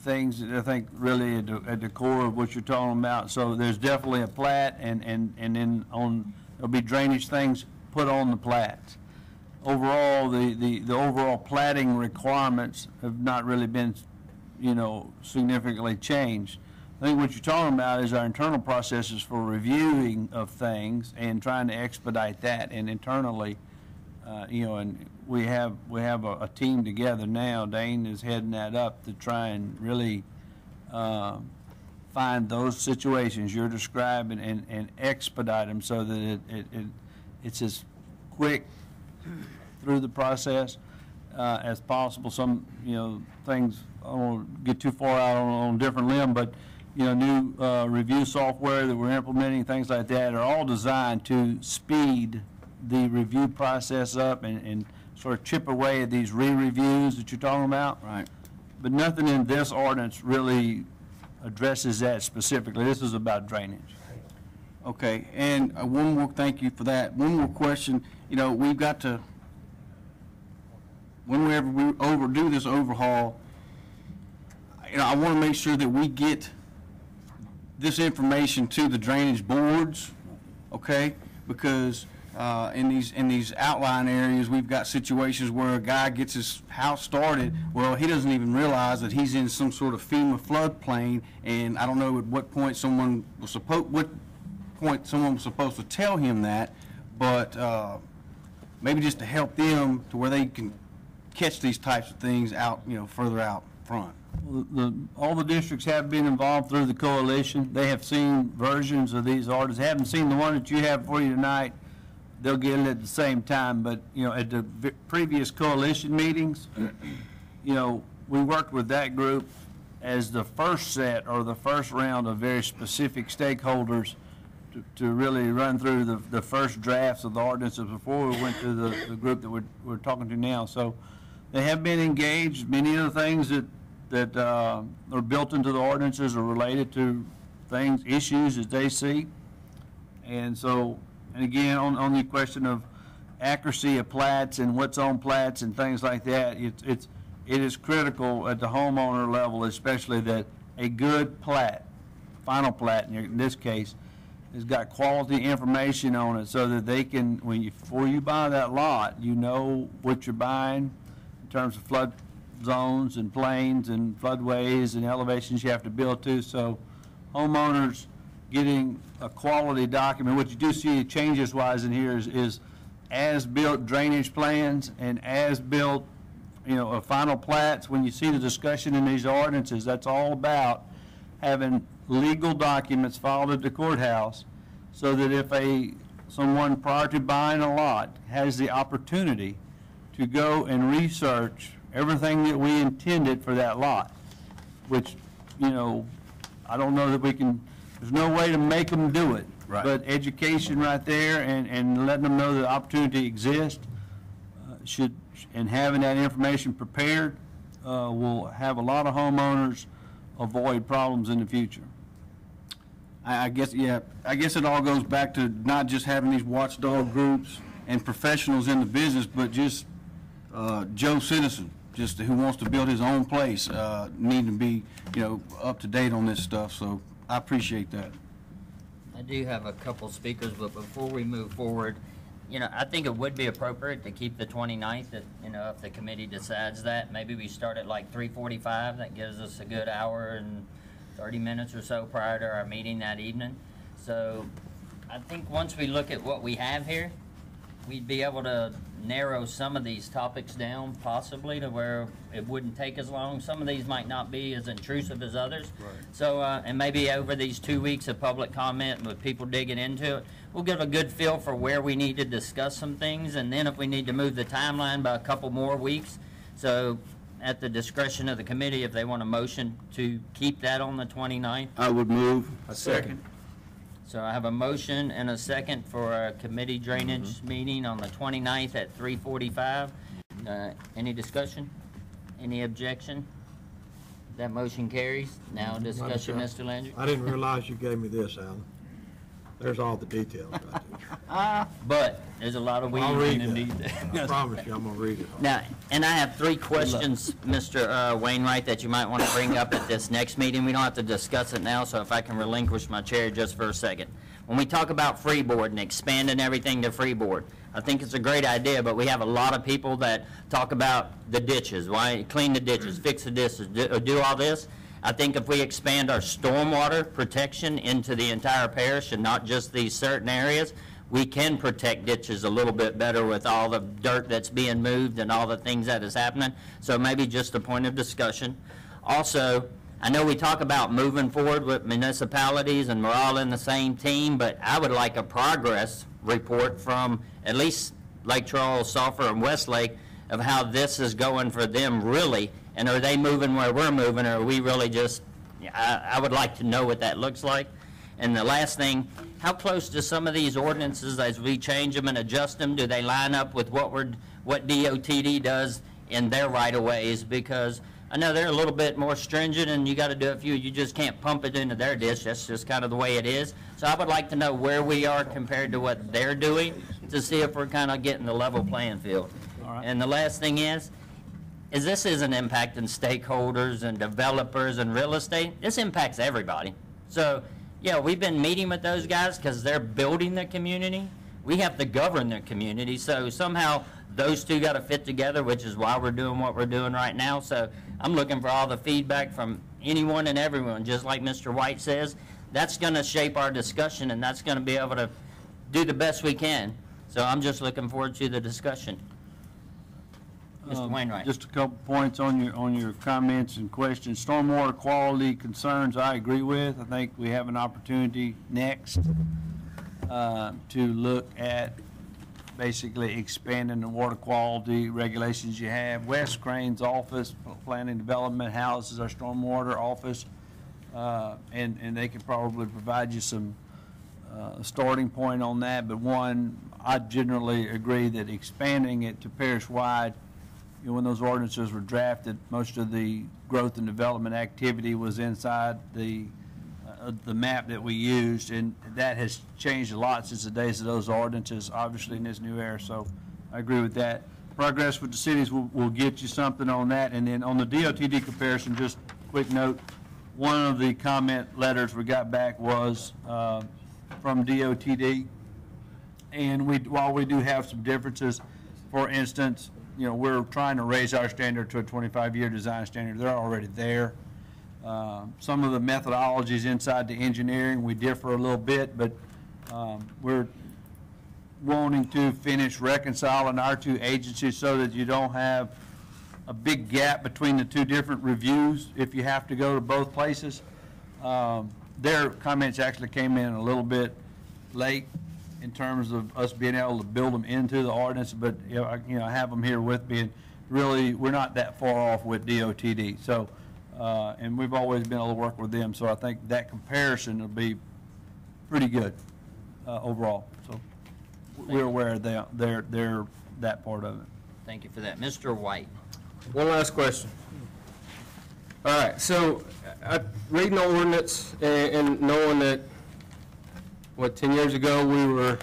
Speaker 3: things that I think really at the core of what you're talking about. So there's definitely a plat, and then there'll be drainage things put on the plats. Overall, the overall platting requirements have not really been, significantly changed. I think what you're talking about is our internal processes for reviewing of things and trying to expedite that. And internally, and we have a team together now. Dane is heading that up to try and really find those situations you're describing and expedite them so that it's as quick through the process as possible. Some things, I don't want to get too far out on a different limb, but new review software that we're implementing, things like that, are all designed to speed the review process up and sort of chip away at these re-reviews that you're talking about.
Speaker 8: Right.
Speaker 3: But nothing in this ordinance really addresses that specifically. This is about drainage.
Speaker 8: Okay, and one more, thank you for that. One more question. We've got to, whenever we overdo this overhaul, I want to make sure that we get this information to the drainage boards, okay? Because in these outline areas, we've got situations where a guy gets his house started. Well, he doesn't even realize that he's in some sort of FEMA floodplain, and I don't know at what point someone was supposed to tell him that, but maybe just to help them to where they can catch these types of things out, further out front.
Speaker 3: All the districts have been involved through the coalition. They have seen versions of these orders. They haven't seen the one that you have for you tonight. They'll get it at the same time. But, at the previous coalition meetings, we worked with that group as the first set or the first round of very specific stakeholders to really run through the first drafts of the ordinances before we went to the group that we're talking to now. So they have been engaged. Many of the things that are built into the ordinances are related to issues that they see. And so, and again, on the question of accuracy of plats and what's on plats and things like that, it is critical at the homeowner level, especially, that a good plat, final plat in this case, has got quality information on it so that they can, before you buy that lot, you know what you're buying in terms of flood zones and plains and floodways and elevations you have to build to. So homeowners getting a quality document. What you do see changes-wise in here is as-built drainage plans and as-built, final plats. When you see the discussion in these ordinances, that's all about having legal documents filed at the courthouse so that if someone prior to buying a lot has the opportunity to go and research everything that we intended for that lot, which, I don't know that we can, there's no way to make them do it.
Speaker 8: Right.
Speaker 3: But education right there and letting them know the opportunity exists and having that information prepared will have a lot of homeowners avoid problems in the future.
Speaker 8: I guess it all goes back to not just having these watchdog groups and professionals in the business, but just Joe citizen, just who wants to build his own place, need to be, up to date on this stuff. So I appreciate that.
Speaker 1: I do have a couple speakers, but before we move forward, I think it would be appropriate to keep the 29th, if the committee decides that. Maybe we start at like 3:45. That gives us a good hour and 30 minutes or so prior to our meeting that evening. So I think once we look at what we have here, we'd be able to narrow some of these topics down possibly to where it wouldn't take as long. Some of these might not be as intrusive as others. Right. So, and maybe over these 2 weeks of public comment with people digging into it, we'll get a good feel for where we need to discuss some things, and then if we need to move the timeline by a couple more weeks. So at the discretion of the committee, if they want a motion to keep that on the 29th.
Speaker 8: I would move.
Speaker 10: A second.
Speaker 1: So I have a motion and a second for a committee drainage meeting on the 29th at 3:45. Any discussion? Any objection? That motion carries. Now discussion,
Speaker 6: Madam Chair.
Speaker 1: Mr. Landry.
Speaker 6: I didn't realize you gave me this, Alan. There's all the details right there.
Speaker 1: But there's a lot of weeds
Speaker 6: I'll read
Speaker 1: in them.
Speaker 6: that. I promise you, I'm gonna read it.
Speaker 1: Now, and I have 3 questions, Mr. Wainwright, that you might want to bring up at this next meeting. We don't have to discuss it now, so if I can relinquish my chair just for a second. When we talk about freeboard and expanding everything to freeboard, I think it's a great idea, but we have a lot of people that talk about the ditches. Why clean the ditches, fix the ditches, do all this. I think if we expand our stormwater protection into the entire parish and not just these certain areas, we can protect ditches a little bit better with all the dirt that's being moved and all the things that is happening. So maybe just a point of discussion. Also, I know we talk about moving forward with municipalities and we're all in the same team, but I would like a progress report from at least Lake Charles, Sulphur, and Westlake of how this is going for them really. And are they moving where we're moving, or are we really just, I would like to know what that looks like. And the last thing, how close do some of these ordinances, as we change them and adjust them, do they line up with what DOTD does in their right-of-ways? Because I know they're a little bit more stringent, and you got to do a few. You just can't pump it into their ditch. That's just kind of the way it is. So I would like to know where we are compared to what they're doing to see if we're kind of getting the level playing field. And the last thing is this isn't impacting stakeholders and developers and real estate. This impacts everybody. So, yeah, we've been meeting with those guys because they're building the community. We have to govern the community. So somehow those two got to fit together, which is why we're doing what we're doing right now. So I'm looking for all the feedback from anyone and everyone, just like Mr. White says. That's going to shape our discussion, and that's going to be able to do the best we can. So I'm just looking forward to the discussion. Mr. Wainwright.
Speaker 3: Just a couple points on your comments and questions. Stormwater quality concerns I agree with. I think we have an opportunity next to look at basically expanding the water quality regulations you have. Wes Crane's office, Planning Development, houses our stormwater office, and they can probably provide you some starting point on that. But one, I generally agree that expanding it to parish-wide, when those ordinances were drafted, most of the growth and development activity was inside the map that we used, and that has changed a lot since the days of those ordinances, obviously in this new era, so I agree with that. Progress with the cities will get you something on that, and then on the DOTD comparison, just quick note, one of the comment letters we got back was from DOTD, and while we do have some differences, for instance, we're trying to raise our standard to a 25-year design standard. They're already there. Some of the methodologies inside the engineering, we differ a little bit, but we're wanting to finish reconciling our two agencies so that you don't have a big gap between the two different reviews if you have to go to both places. Their comments actually came in a little bit late in terms of us being able to build them into the ordinance, but I have them here with me, and really we're not that far off with DOTD. So, and we've always been able to work with them. So I think that comparison will be pretty good overall. So we're aware of they're that part of it.
Speaker 1: Thank you for that. Mr. White.
Speaker 7: One last question. All right, so reading the ordinance and knowing that, 10 years ago we were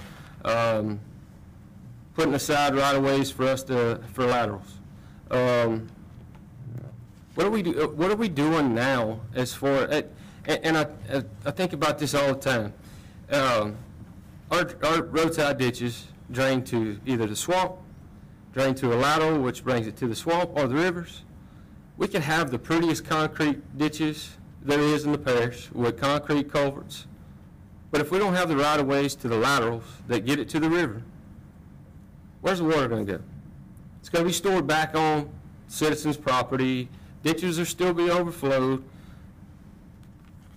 Speaker 7: putting aside right-of-ways for us for laterals. What are we doing now as far, and I think about this all the time. Our roadside ditches drain to either the swamp, drain to a lateral, which brings it to the swamp or the rivers. We could have the prettiest concrete ditches there is in the parish with concrete culverts. But if we don't have the right-of-ways to the laterals that get it to the river, where's the water going to go? It's going to be stored back on citizens' property. Ditches are still being overflowed.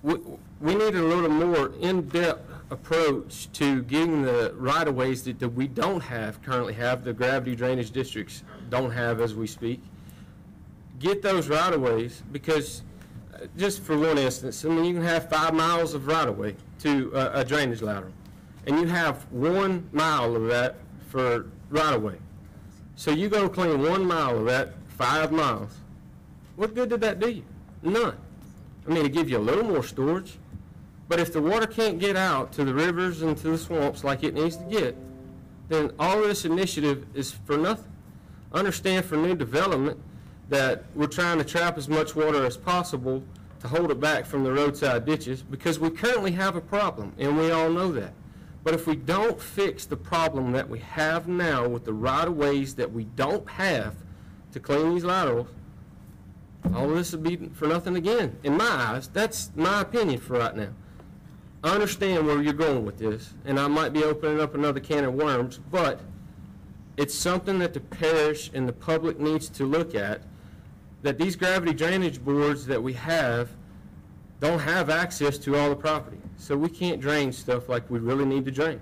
Speaker 7: We need a little more in-depth approach to getting the right-of-ways that we don't currently have, the gravity drainage districts don't have as we speak. Get those right-of-ways, because just for one instance, I mean, you can have 5 miles of right-of-way to a drainage lateral, and you have 1 mile of that for right-of-way. So you go clean 1 mile of that 5 miles. What good did that do you? None. I mean, it gives you a little more storage, but if the water can't get out to the rivers and to the swamps like it needs to get, then all of this initiative is for nothing. Understand for new development that we're trying to trap as much water as possible to hold it back from the roadside ditches because we currently have a problem, and we all know that. But if we don't fix the problem that we have now with the right-of-ways that we don't have to clean these laterals, all of this would be for nothing again. In my eyes, that's my opinion for right now. I understand where you're going with this, and I might be opening up another can of worms, but it's something that the parish and the public needs to look at, that these gravity drainage boards that we have don't have access to all the property. So we can't drain stuff like we really need to drain.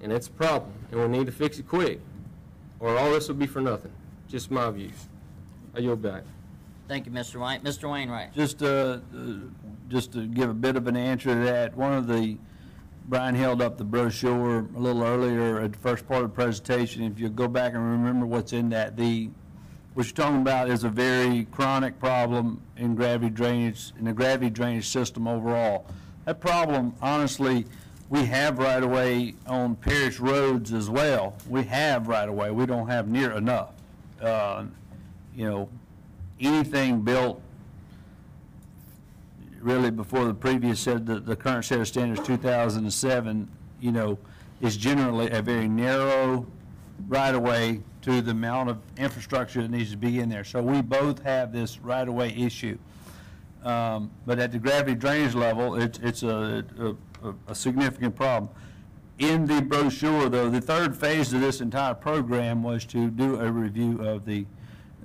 Speaker 7: And it's a problem, and we need to fix it quick, or all this will be for nothing. Just my views. I yield back.
Speaker 1: Thank you, Mr. White. Mr. Wainwright.
Speaker 3: Just to give a bit of an answer to that, Brian held up the brochure a little earlier at the first part of the presentation. If you go back and remember what's in that, what you're talking about is a very chronic problem in gravity drainage, in the gravity drainage system overall. That problem, honestly, we have right-of-way on parish roads as well. We have right-of-way. We don't have near enough. Anything built really before the previous set, the current set of standards, 2007, is generally a very narrow right-of-way to the amount of infrastructure that needs to be in there. So we both have this right-of-way issue. But at the gravity drainage level, it's a significant problem. In the brochure, though, the third phase of this entire program was to do a review of the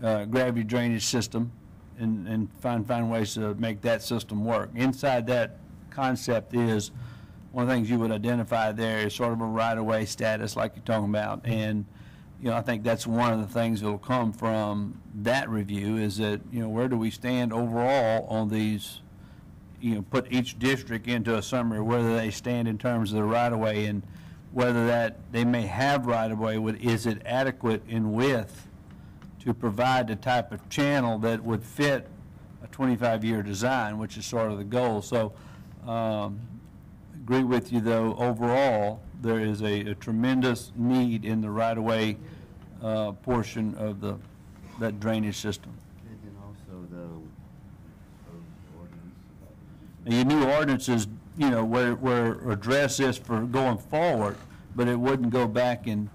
Speaker 3: gravity drainage system and find ways to make that system work. Inside that concept is one of the things you would identify there is sort of a right-of-way status like you're talking about. And I think that's one of the things that will come from that review is that, where do we stand overall on these, put each district into a summary, whether they stand in terms of the right-of-way and whether that they may have right-of-way, is it adequate in width to provide the type of channel that would fit a 25-year design, which is sort of the goal. So agree with you, though, overall, there is a tremendous need in the right-of-way portion of that drainage system.
Speaker 4: And also the ordinance.
Speaker 3: Now, your new ordinances, where address this for going forward, but it wouldn't go back and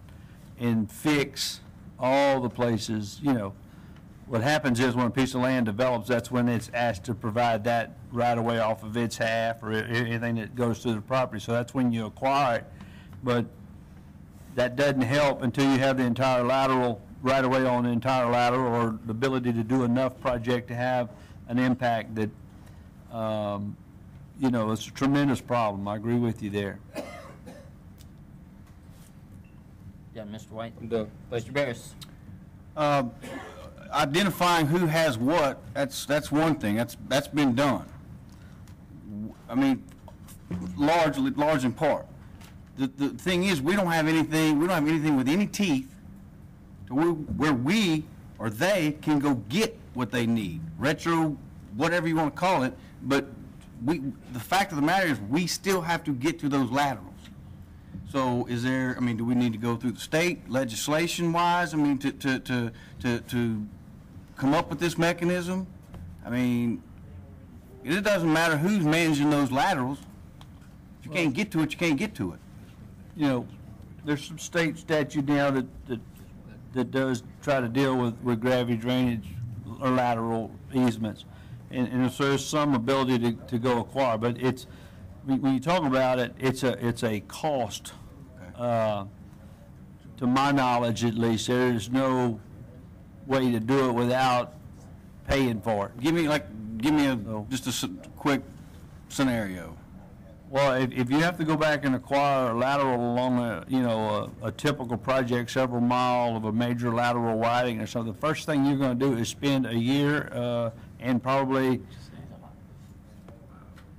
Speaker 3: fix all the places. What happens is when a piece of land develops, that's when it's asked to provide that right away off of its half or anything that goes through the property. So that's when you acquire it. But that doesn't help until you have the entire lateral right away on the entire lateral or the ability to do enough project to have an impact that, it's a tremendous problem. I agree with you there.
Speaker 1: Yeah, Mr. White.
Speaker 7: Mr.
Speaker 1: Barris.
Speaker 8: Identifying who has what, that's one thing. That's been done. I mean, large in part. The thing is, we don't have anything with any teeth to where we or they can go get what they need. Retro, whatever you want to call it, but the fact of the matter is we still have to get to those laterals. So do we need to go through the state legislation-wise, to come up with this mechanism? It doesn't matter who's managing those laterals. If you can't get to it, you can't get to it.
Speaker 3: There's some state statute now that does try to deal with gravity drainage or lateral easements. And so there's some ability to go acquire, but when you talk about it, it's a cost. To my knowledge, at least, there is no way to do it without paying for it.
Speaker 8: Give me just a quick scenario.
Speaker 3: Well, if you have to go back and acquire a lateral along a typical project, several mile of a major lateral widening or something, the first thing you're going to do is spend a year and probably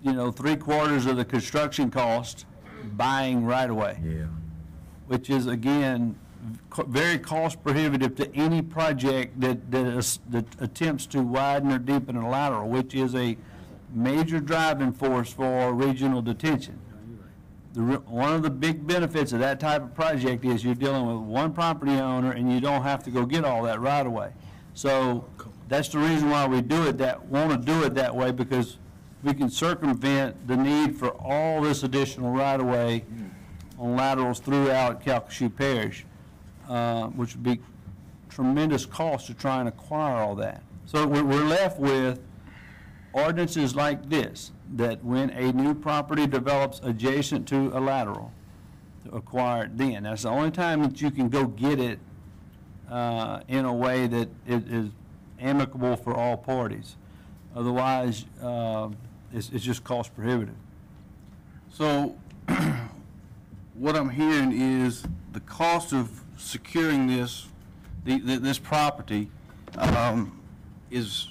Speaker 3: 3/4 of the construction cost buying right away. Yeah. Which is, again, very cost prohibitive to any project that attempts to widen or deepen a lateral, which is a major driving force for regional detention. One of the big benefits of that type of project is you're dealing with one property owner and you don't have to go get all that right away. So that's the reason why we want to do it that way, because we can circumvent the need for all this additional right of way on laterals throughout Calcasieu Parish, which would be tremendous cost to try and acquire all that. So we're left with ordinances like this, that when a new property develops adjacent to a lateral, to acquire it then. That's the only time that you can go get it in a way that it is amicable for all parties. Otherwise, it's just cost prohibitive.
Speaker 8: So what I'm hearing is the cost of securing this, this property is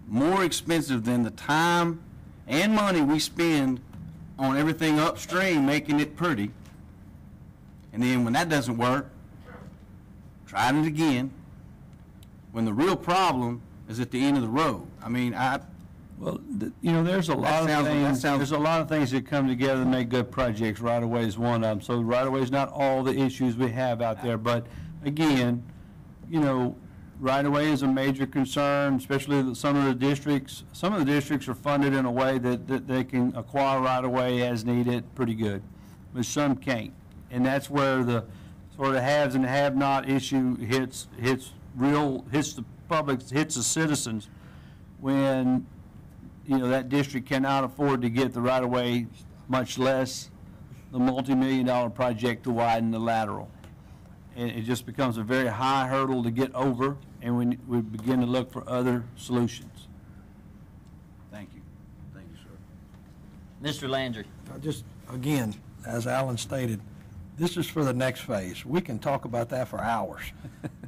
Speaker 8: more expensive than the time and money we spend on everything upstream making it pretty. And then when that doesn't work, trying it again, when the real problem is at the end of the road. I mean,
Speaker 3: Well, there's a lot of things. There's a lot of things that come together to make good projects. Right of way is one of them. So right of way is not all the issues we have out there. But again, right of way is a major concern, especially some of the districts. Some of the districts are funded in a way that they can acquire right of way as needed pretty good, but some can't. And that's where the sort of haves and have-not issue hits the public, hits the citizens when that district cannot afford to get the right-of-way, much less the multi-million-dollar project to widen the lateral. And it just becomes a very high hurdle to get over, and we begin to look for other solutions.
Speaker 8: thank you. Thank you, sir.
Speaker 1: Mr. Landry.
Speaker 6: Just, again, as Alan stated, this is for the next phase. We can talk about that for hours.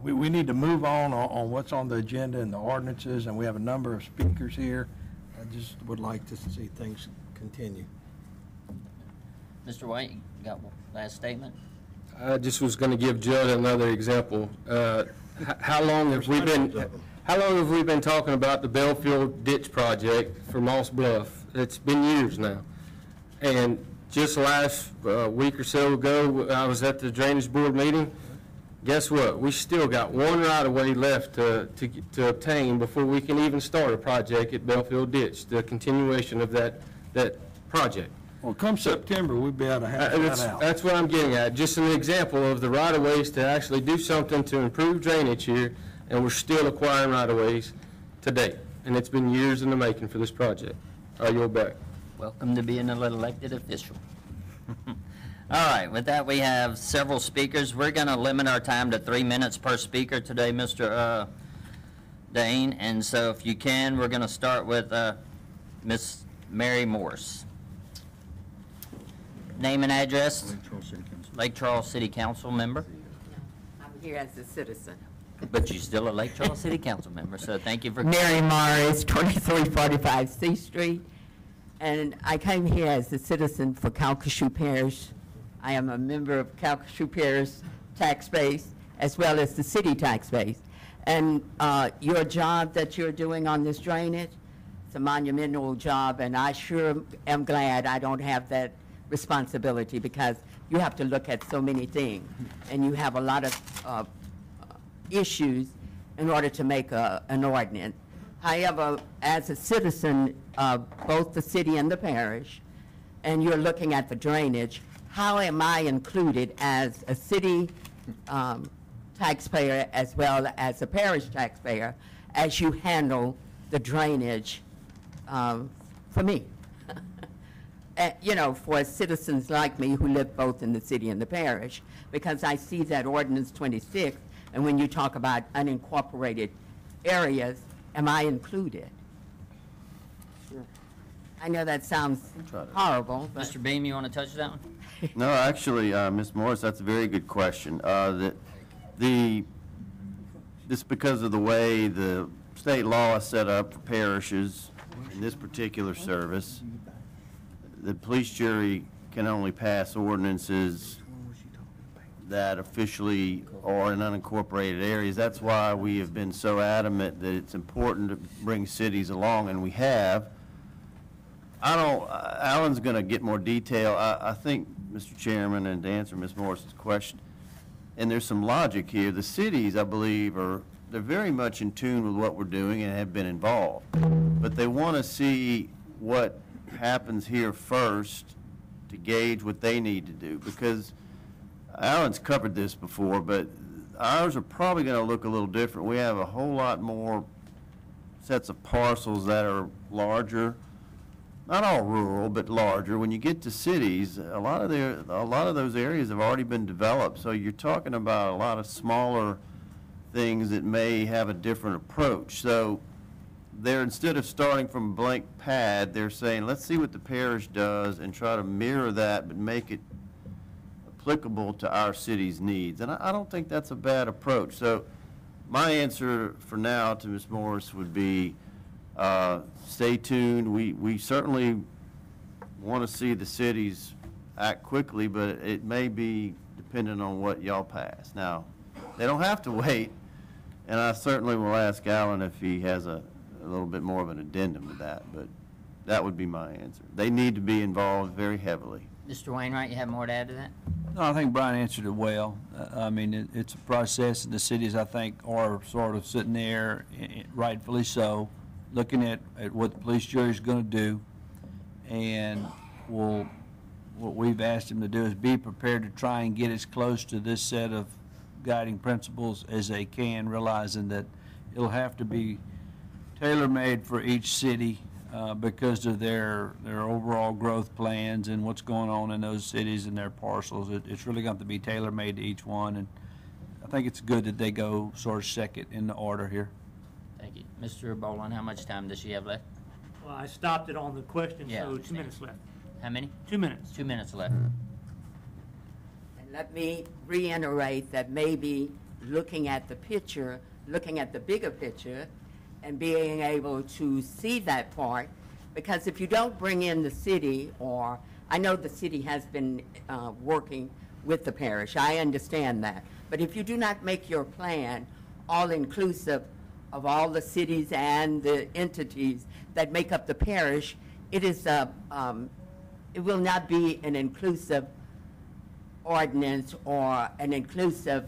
Speaker 6: We need to move on what's on the agenda and the ordinances, and we have a number of speakers here. I just would like to see things continue.
Speaker 1: Mr. White, you got one last statement?
Speaker 7: I just was going to give Judd another example. How long have we been talking about the Belfield Ditch Project for Moss Bluff? It's been years now. And just last week or so ago, I was at the Drainage Board meeting. Guess what? We still got one right-of-way left to obtain before we can even start a project at Belfield Ditch, the continuation of that project.
Speaker 6: Well, come September, we'll be able to have that out.
Speaker 7: That's what I'm getting at. Just an example of the right-of-ways to actually do something to improve drainage here, and we're still acquiring right-of-ways today. And it's been years in the making for this project. I yield back.
Speaker 1: Welcome to being an elected official. All right, with that, we have several speakers. We're going to limit our time to 3 minutes per speaker today, Mr. Dane. And so if you can, we're going to start with Miss Mary Morse. Name and address? Lake Charles City Council member.
Speaker 11: I'm here as a citizen.
Speaker 1: But you're still a Lake Charles City Council member, so thank you for...
Speaker 11: Mary Morris, 2345 C Street. And I came here as a citizen for Calcasieu Parish. I am a member of Calcasieu Parish tax base as well as the city tax base. And your job that you're doing on this drainage, it's a monumental job, and I sure am glad I don't have that responsibility, because you have to look at so many things, and you have a lot of issues in order to make an ordinance. However, as a citizen of both the city and the parish, and you're looking at the drainage, how am I included as a city taxpayer as well as a parish taxpayer as you handle the drainage for me? For citizens like me who live both in the city and the parish, because I see that ordinance 26, and when you talk about unincorporated areas, am I included? I know that sounds horrible, but...
Speaker 1: Mr. Beam, you want to touch that one?
Speaker 4: No, actually, Ms. Morris, that's a very good question. This because of the way the state law is set up for parishes in this particular service, the police jury can only pass ordinances that officially are in unincorporated areas. That's why we have been so adamant that it's important to bring cities along, and we have. Alan's going to get more detail. I think, Mr. Chairman, and to answer Ms. Morris's question, and there's some logic here. The cities, I believe, they're very much in tune with what we're doing and have been involved. But they want to see what happens here first to gauge what they need to do, because Alan's covered this before, but ours are probably going to look a little different. We have a whole lot more sets of parcels that are larger, not all rural, but larger. When you get to cities, a lot of those areas have already been developed, so you're talking about a lot of smaller things that may have a different approach. So instead of starting from a blank pad, they're saying, let's see what the parish does and try to mirror that, but make it applicable to our city's needs. And I don't think that's a bad approach. So my answer for now to Ms. Morris would be, stay tuned. We certainly want to see the cities act quickly, but it may be dependent on what y'all pass. Now, they don't have to wait, and I certainly will ask Alan if he has a little bit more of an addendum to that, but that would be my answer. They need to be involved very heavily.
Speaker 1: Mr. Wainwright, you have more to add to that?
Speaker 3: No, I think Brian answered it well. I mean, it's a process, and the cities, I think, are sort of sitting there, rightfully so, looking at what the police jury is going to do, and what we've asked them to do is be prepared to try and get as close to this set of guiding principles as they can, realizing that it'll have to be tailor-made for each city because of their overall growth plans and what's going on in those cities and their parcels. It's really going to be tailor-made to each one, and I think it's good that they go sort of second in the order here.
Speaker 1: Thank you. Mr. Boland, how much time does she have left?
Speaker 12: Well, I stopped it on the question,
Speaker 1: Yeah, I
Speaker 12: so 2
Speaker 1: understand.
Speaker 12: minutes left.
Speaker 1: How many?
Speaker 12: 2 minutes.
Speaker 1: 2 minutes left.
Speaker 11: And let me reiterate that maybe looking at the picture, looking at the bigger picture, and being able to see that part, because if you don't bring in the city, or I know the city has been working with the parish, I understand that, but if you do not make your plan all-inclusive of all the cities and the entities that make up the parish, it will not be an inclusive ordinance or an inclusive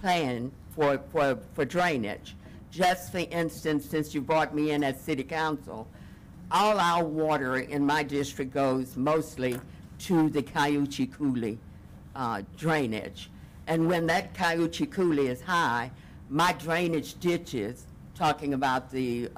Speaker 11: plan for drainage. Just for instance, since you brought me in as city council, all our water in my district goes mostly to the Cayuchi Coulee drainage. And when that Cayuchi Coulee is high, my drainage ditches, talking about the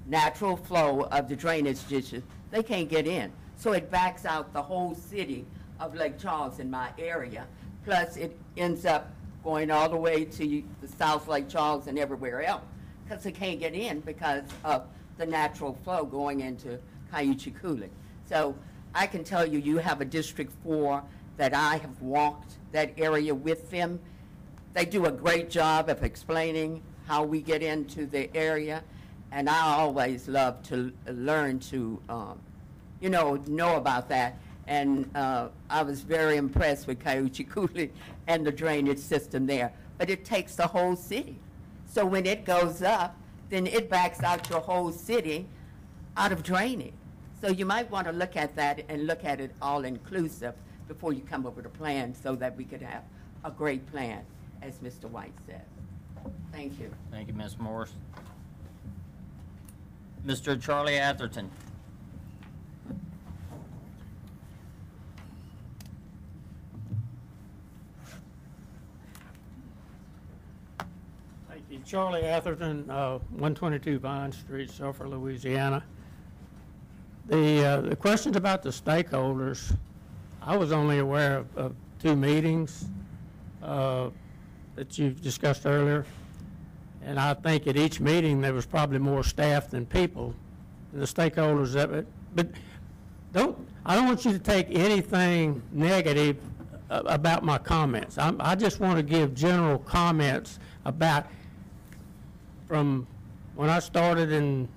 Speaker 11: natural flow of the drainage ditches, they can't get in. So it backs out the whole city of Lake Charles in my area. Plus it ends up going all the way to the South Lake Charles and everywhere else, because they can't get in because of the natural flow going into Cayuchi Coulee. So I can tell you, you have a District 4 that I have walked that area with them. They do a great job of explaining how we get into the area, and I always love to learn to, know about that. And I was very impressed with Cayuchi Coulee and the drainage system there. But it takes the whole city. So when it goes up, then it backs out your whole city out of drainage. So you might want to look at that and look at it all inclusive before you come up with a plan, so that we could have a great plan, as Mr. White said. Thank you.
Speaker 1: Thank you, Ms. Morris. Mr. Charlie Atherton.
Speaker 12: Thank you. Charlie Atherton, 122 Vine Street, Sulphur, Louisiana. The questions about the stakeholders, I was only aware of 2 meetings that you've discussed earlier. And I think at each meeting, there was probably more staff than people, and the stakeholders of it. But I don't want you to take anything negative about my comments. I just want to give general comments about from when I started in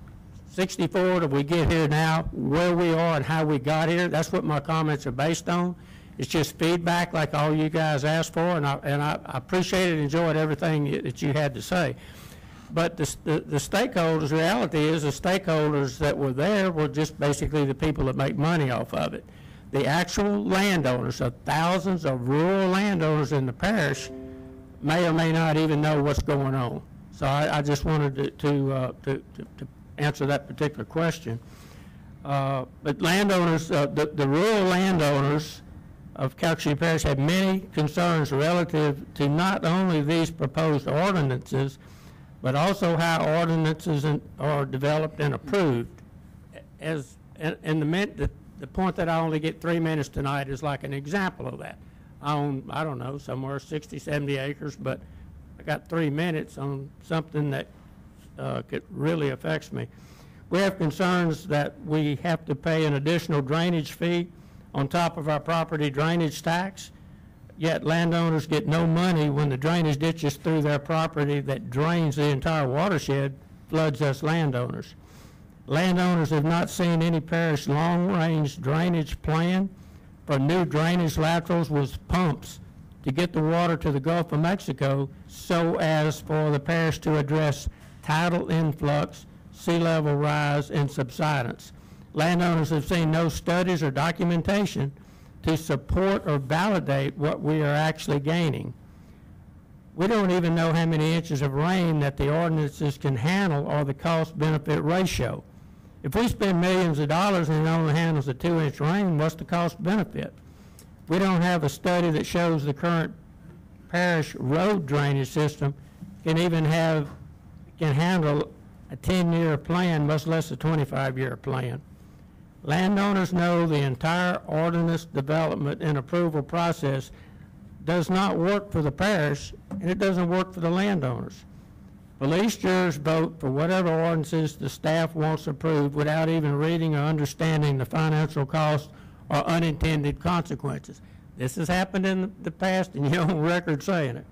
Speaker 12: 64 till we get here now, where we are and how we got here. That's what my comments are based on, It's just feedback like all you guys asked for, and I appreciated and enjoyed everything that you had to say. But the stakeholders, reality is the stakeholders that were there were just basically the people that make money off of it. The actual landowners, so thousands of rural landowners in the parish, may or may not even know what's going on. So I just wanted to answer that particular question. But landowners, the rural landowners of Calcasieu Parish have many concerns relative to not only these proposed ordinances, but also how ordinances are developed and approved. The point that I only get 3 minutes tonight is like an example of that. I own, I don't know, somewhere 60, 70 acres, but I got 3 minutes on something that really affects me. We have concerns that we have to pay an additional drainage fee on top of our property drainage tax, yet landowners get no money when the drainage ditches through their property that drains the entire watershed, floods us landowners. Landowners have not seen any parish long-range drainage plan for new drainage laterals with pumps to get the water to the Gulf of Mexico so as for the parish to address tidal influx, sea level rise, and subsidence. Landowners have seen no studies or documentation to support or validate what we are actually gaining. We don't even know how many inches of rain that the ordinances can handle or the cost-benefit ratio. If we spend millions of dollars and it only handles a 2-inch rain, what's the cost-benefit? We don't have a study that shows the current parish road drainage system can handle a 10-year plan, much less a 25-year plan. Landowners know the entire ordinance development and approval process does not work for the parish, and it doesn't work for the landowners. Police jurors vote for whatever ordinances the staff wants approved without even reading or understanding the financial costs or unintended consequences. This has happened in the past, and you're on record saying it.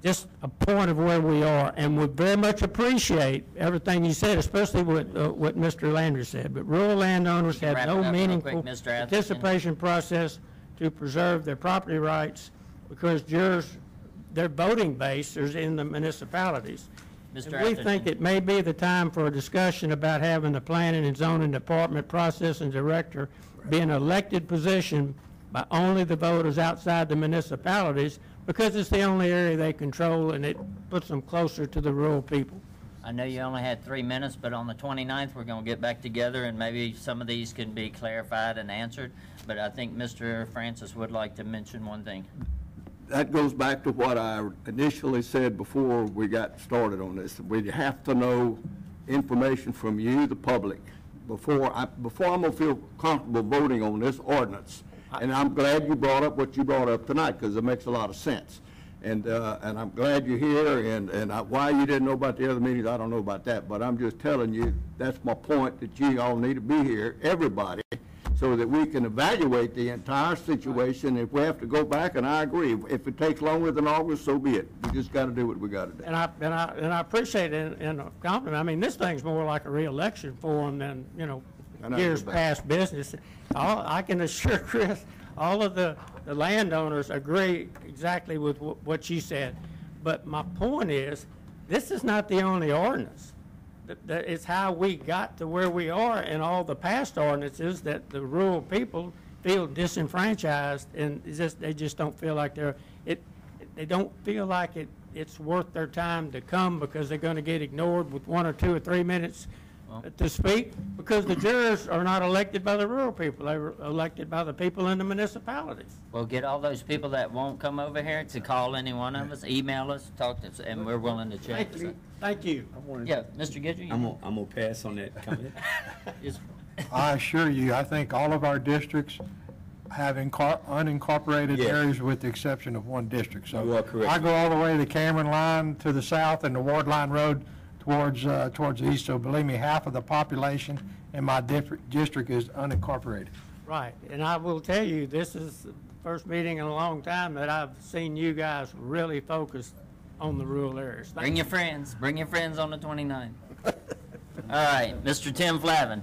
Speaker 12: Just a point of where we are, and we very much appreciate everything you said, especially what Mr. Landry said. But rural landowners have
Speaker 1: Wrap it
Speaker 12: no
Speaker 1: up real
Speaker 12: meaningful
Speaker 1: quick, Mr. Atherton.
Speaker 12: participation process to preserve their property rights because jurors, their voting base is in the municipalities.
Speaker 1: Mr.
Speaker 12: And we
Speaker 1: Atherton.
Speaker 12: think it may be the time for a discussion about having the planning and zoning department process and director be an elected position by only the voters outside the municipalities, because it's the only area they control and it puts them closer to the rural people.
Speaker 1: I know you only had 3 minutes, but on the 29th, we're going to get back together and maybe some of these can be clarified and answered. But I think Mr. Francis would like to mention one thing.
Speaker 5: That goes back to what I initially said before we got started on this. We have to know information from you, the public, before I'm going to feel comfortable voting on this ordinance. And I'm glad you brought up what you brought up tonight, because it makes a lot of sense. And I'm glad you're here, and why you didn't know about the other meetings, I don't know about that, but I'm just telling you, that's my point, that you all need to be here, everybody, so that we can evaluate the entire situation. If we have to go back, and I agree, if it takes longer than August, so be it. We just got to do what we got to do.
Speaker 12: And I appreciate it in a compliment. I mean, this thing's more like a re-election forum than, years past business. I can assure Chris, all of the landowners agree exactly with what you said. But my point is, this is not the only ordinance. It's how we got to where we are in all the past ordinances that the rural people feel disenfranchised, and they just don't feel like they don't feel like it's worth their time to come because they're going to get ignored with 1 or 2 or 3 minutes to speak, because the jurors are not elected by the rural people. They were elected by the people in the municipalities.
Speaker 1: Well, get all those people that won't come over here to call any one of us, email us, talk to us, and we're willing to check.
Speaker 12: Thank you.
Speaker 1: Yeah, Mr. Guidry?
Speaker 9: I'm gonna pass on that comment.
Speaker 1: Yes.
Speaker 6: I assure you, I think all of our districts have unincorporated
Speaker 9: Yes.
Speaker 6: areas with the exception of one district. So
Speaker 9: You are correct.
Speaker 6: I go all the way to the Cameron line to the south and the Ward Line Road towards the east. So believe me, half of the population in my district is unincorporated.
Speaker 12: Right, and I will tell you, this is the first meeting in a long time that I've seen you guys really focus on the rural areas.
Speaker 1: Bring your friends. Bring your friends on the 29th. All right, Mr. Tim Flavin.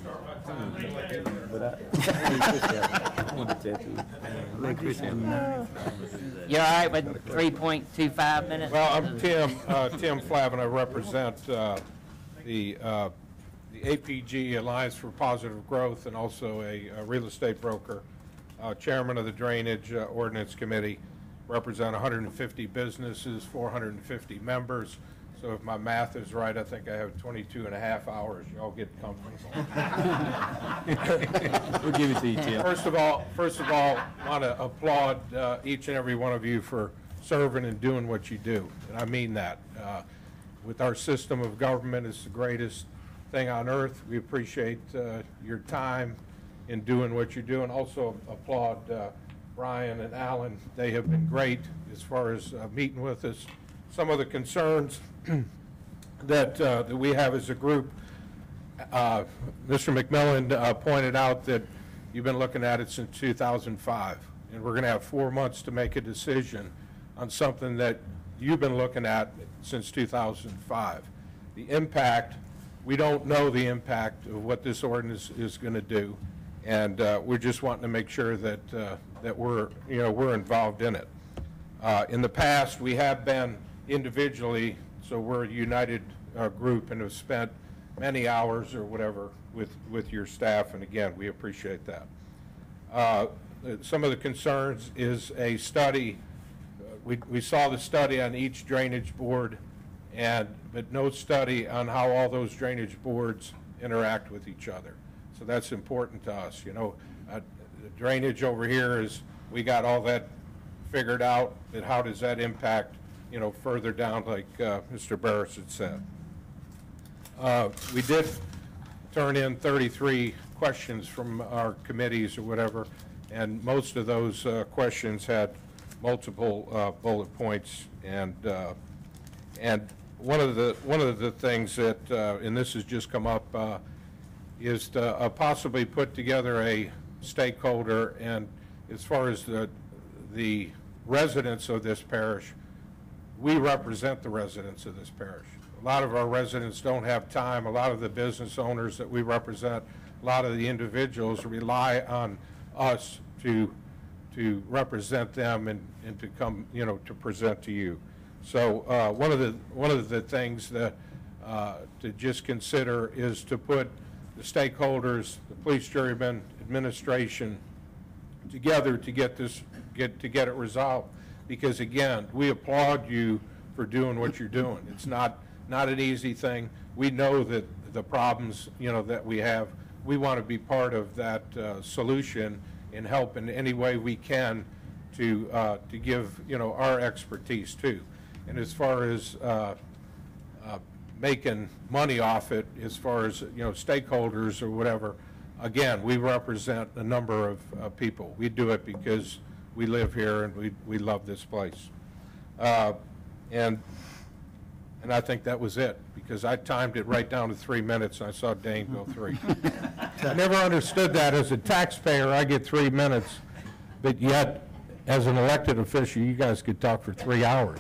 Speaker 1: You all right with 3.25 minutes?
Speaker 13: Well, I'm Tim Flavin. I represent the APG, Alliance for Positive Growth, and also a real estate broker, chairman of the Drainage Ordinance Committee, represent 150 businesses, 450 members. So if my math is right, I think I have 22 and a half hours. Y'all get comfortable.
Speaker 9: We'll give it to you, Tim.
Speaker 13: First of all, want to applaud each and every one of you for serving and doing what you do, and I mean that. With our system of government, it's the greatest thing on earth. We appreciate your time in doing what you do, and also applaud Brian and Alan. They have been great as far as meeting with us. Some of the concerns that we have as a group, Mr. McMillan pointed out that you've been looking at it since 2005, and we're going to have 4 months to make a decision on something that you've been looking at since 2005. The impact, we don't know the impact of what this ordinance is going to do, and we're just wanting to make sure that that we're involved in it. In the past, we have been individually, so we're a united group and have spent many hours or whatever with your staff, and again, we appreciate that. Some of the concerns is a study. We saw the study on each drainage board, but no study on how all those drainage boards interact with each other. So that's important to us. You know, the drainage over here is, we got all that figured out, and how does that impact, you know, further down, like Mr. Barris had said. We did turn in 33 questions from our committees or whatever, and most of those questions had multiple bullet points, and one of the things that, and this has just come up, is to possibly put together a stakeholder, and as far as the residents of this parish, we represent the residents of this parish. A lot of our residents don't have time. A lot of the business owners that we represent, a lot of the individuals rely on us to represent them and to come, you know, to present to you. So one of the things that to just consider is to put the stakeholders, the police jurymen, administration together to get it resolved. Because again, we applaud you for doing what you're doing. It's not an easy thing. We know that the problems, you know, that we have. We want to be part of that solution and help in any way we can to give, you know, our expertise too. And as far as making money off it, as far as, you know, stakeholders or whatever, again, we represent a number of people. We do it because we live here and we love this place. And I think that was it, because I timed it right down to 3 minutes and I saw Dane go 3. I never understood that. As a taxpayer, I get 3 minutes, but yet, as an elected official, you guys could talk for 3 hours.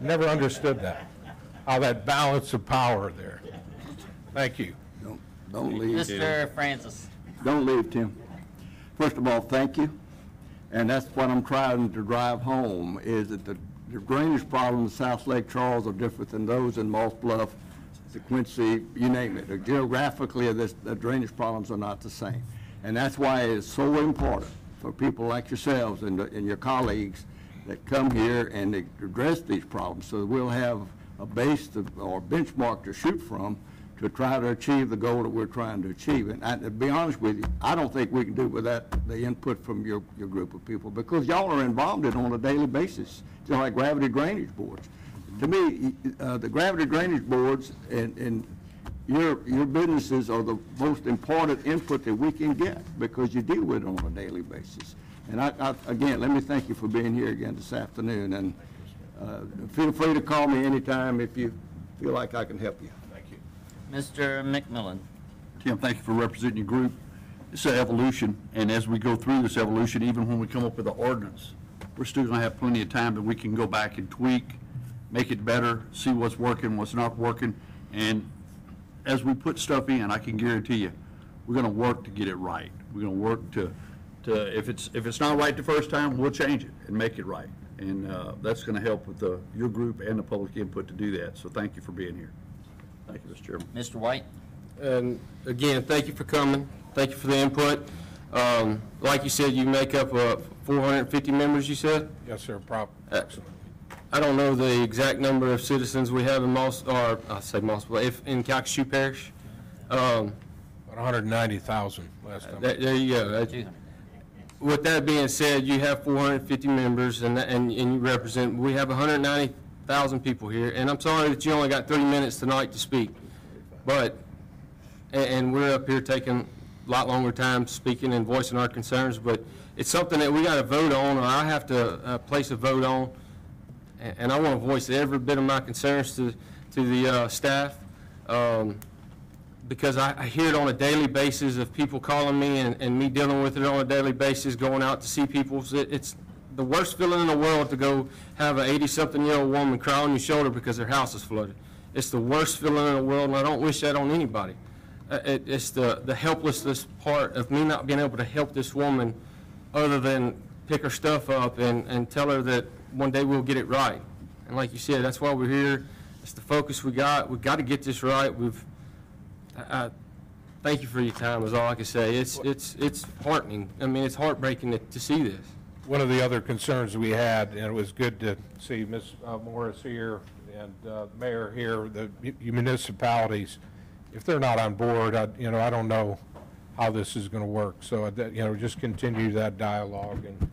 Speaker 13: Never understood that, how that balance of power there. Thank you.
Speaker 5: Don't leave.
Speaker 1: Mr. Francis.
Speaker 5: Don't leave, Tim. First of all, thank you. And that's what I'm trying to drive home, is that the drainage problems in South Lake Charles are different than those in Moss Bluff, the Quincy, you name it. Geographically, the drainage problems are not the same. And that's why it's so important for people like yourselves and your colleagues that come here and they address these problems, so that we'll have a base or benchmark to shoot from to try to achieve the goal that we're trying to achieve. And to be honest with you, I don't think we can do it without the input from your group of people, because y'all are involved in it on a daily basis, just like gravity drainage boards. To me, the gravity drainage boards and your businesses are the most important input that we can get, because you deal with it on a daily basis. And again, let me thank you for being here again this afternoon, and feel free to call me anytime if you feel like I can help you.
Speaker 1: Mr. McMillan.
Speaker 10: Tim, thank you for representing your group. It's an evolution, and as we go through this evolution, even when we come up with an ordinance, we're still going to have plenty of time that we can go back and tweak, make it better, see what's working, what's not working. And as we put stuff in, I can guarantee you, we're going to work to get it right. We're going to work to if it's not right the first time, we'll change it and make it right. And that's going to help with your group and the public input to do that. So thank you for being here. Thank you, Mr. Chairman.
Speaker 1: Mr. White?
Speaker 7: And again, thank you for coming. Thank you for the input. Like you said, you make up 450 members, you said?
Speaker 13: Yes, sir, approximately.
Speaker 7: I don't know the exact number of citizens we have in in Calcasieu Parish.
Speaker 13: About 190,000 last time.
Speaker 7: There you go. With that being said, you have 450 members, and you represent, we have 190,000 people here, and I'm sorry that you only got 30 minutes tonight to speak, but, and we're up here taking a lot longer time speaking and voicing our concerns, but it's something that we got to vote on, or I have to place a vote on, and I want to voice every bit of my concerns to the staff, because I hear it on a daily basis of people calling me and me dealing with it on a daily basis, going out to see people. It's the worst feeling in the world to go have an 80-something-year-old woman cry on your shoulder because their house is flooded. It's the worst feeling in the world, and I don't wish that on anybody. It's the helplessness part of me not being able to help this woman other than pick her stuff up and tell her that one day we'll get it right. And like you said, that's why we're here. It's the focus we got. We've got to get this right. Thank you for your time is all I can say. It's heartening. I mean, it's heartbreaking to see this.
Speaker 13: One of the other concerns we had, and it was good to see Ms. Morris here and the mayor here, the municipalities, if they're not on board, I don't know how this is going to work. So, just continue that dialogue, and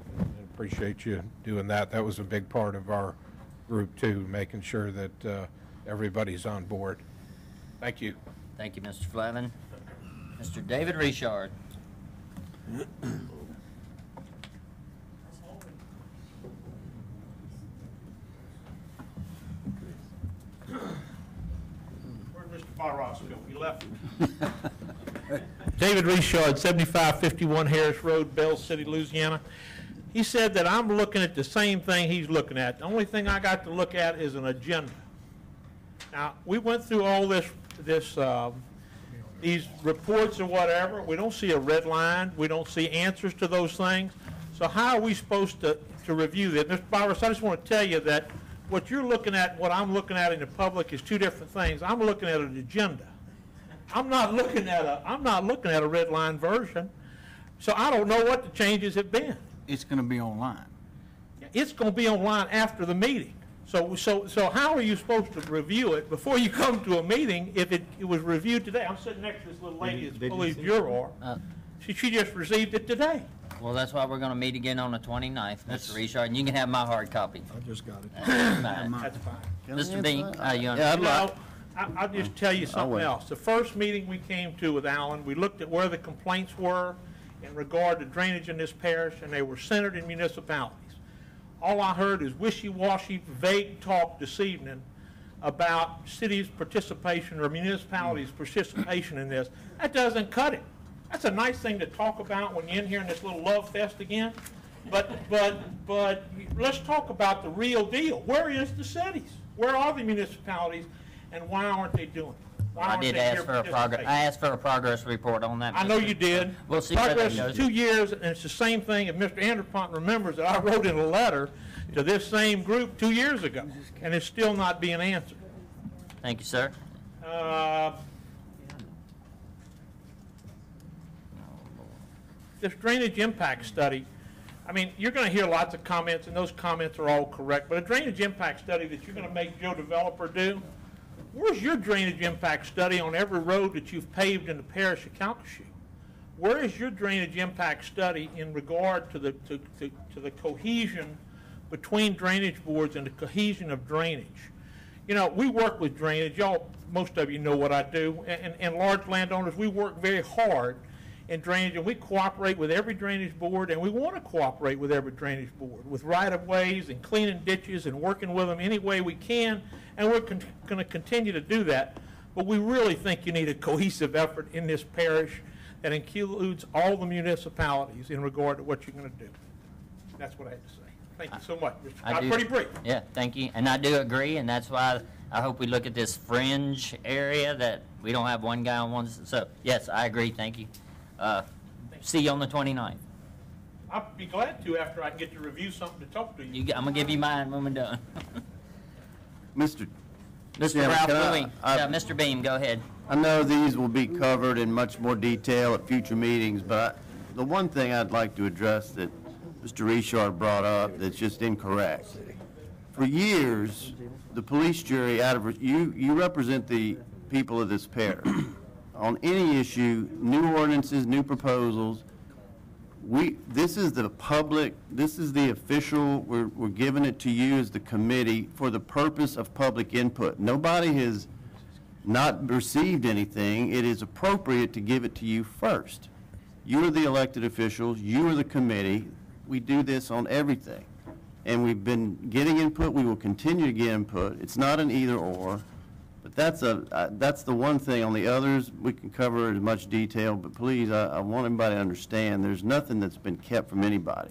Speaker 13: appreciate you doing that. That was a big part of our group, too, making sure that everybody's on board. Thank you.
Speaker 1: Thank you, Mr. Flavin. Mr. David Richard.
Speaker 14: Where'd Mr. Barros go? He left. David Richard, 7551 Harris Road, Bell City, Louisiana. He said that I'm looking at the same thing he's looking at. The only thing I got to look at is an agenda. Now, we went through all these reports or whatever. We don't see a red line. We don't see answers to those things. So how are we supposed to review that? Mr. Barros, I just want to tell you that what you're looking at, what I'm looking at in the public is two different things. I'm looking at an agenda. I'm not looking at a red line version. So I don't know what the changes have been.
Speaker 8: It's going to be online.
Speaker 14: It's going to be online after the meeting. So how are you supposed to review it before you come to a meeting if it was reviewed today? I'm sitting next to this little lady that's fully bureau. She just received it today.
Speaker 1: Well, that's why we're going to meet again on the 29th, Mr. Richard, and you can have my hard copy.
Speaker 6: I just got it.
Speaker 14: That's fine.
Speaker 1: Mr. Bean,
Speaker 14: I'll just tell you something else. The first meeting we came to with Alan, we looked at where the complaints were in regard to drainage in this parish, and they were centered in municipalities. All I heard is wishy-washy, vague talk this evening about cities' participation or municipalities' participation in this. That doesn't cut it. That's a nice thing to talk about when you're in here in this little love fest again. But let's talk about the real deal. Where is the cities? Where are the municipalities, and why aren't they doing it?
Speaker 1: I did ask for a progress. I asked for a progress report on that.
Speaker 14: I know you did.
Speaker 1: We'll see where that
Speaker 14: progress
Speaker 1: goes.
Speaker 14: is 2 years, and it's the same thing. If Mr. Anderpont remembers that I wrote in a letter to this same group 2 years ago, and it's still not being answered.
Speaker 1: Thank you, sir.
Speaker 14: This drainage impact study, I mean, you're going to hear lots of comments, and those comments are all correct, but a drainage impact study that you're going to make Joe Developer do, where's your drainage impact study on every road that you've paved in the parish of Calcasieu? Where is your drainage impact study in regard to the cohesion between drainage boards and the cohesion of drainage? You know, we work with drainage. Y'all, most of you know what I do. And large landowners, we work very hard in drainage, and we cooperate with every drainage board, and we want to cooperate with every drainage board with right-of-ways and cleaning ditches and working with them any way we can, and we're going to continue to do that. But we really think you need a cohesive effort in this parish that includes all the municipalities in regard to what you're going to do. That's what I had to say. Thank you so much, Mr. Scott. Pretty brief.
Speaker 1: Yeah, thank you. And I do agree, and that's why I hope we look at this fringe area that we don't have one guy on one, so, yes, I agree, thank you. See you on the 29th.
Speaker 14: I'll be glad to after I get to review something to talk to you.
Speaker 1: I'm gonna give you mine when we're done.
Speaker 4: Mr.
Speaker 1: Mr.
Speaker 4: Chairman,
Speaker 1: Ralph
Speaker 4: can I-
Speaker 1: Louie, Mr. Beam, go ahead.
Speaker 4: I know these will be covered in much more detail at future meetings, but the one thing I'd like to address that Mr. Richard brought up that's just incorrect. For years, the police jury, you represent the people of this parish. On any issue, new ordinances, new proposals, this is the public, this is the official, we're giving it to you as the committee for the purpose of public input. Nobody has not received anything. It is appropriate to give it to you first. You are the elected officials, you are the committee. We do this on everything. And we've been getting input, we will continue to get input. It's not an either or, but that's the one thing. On the others, we can cover as much detail, but please, I want everybody to understand, there's nothing that's been kept from anybody.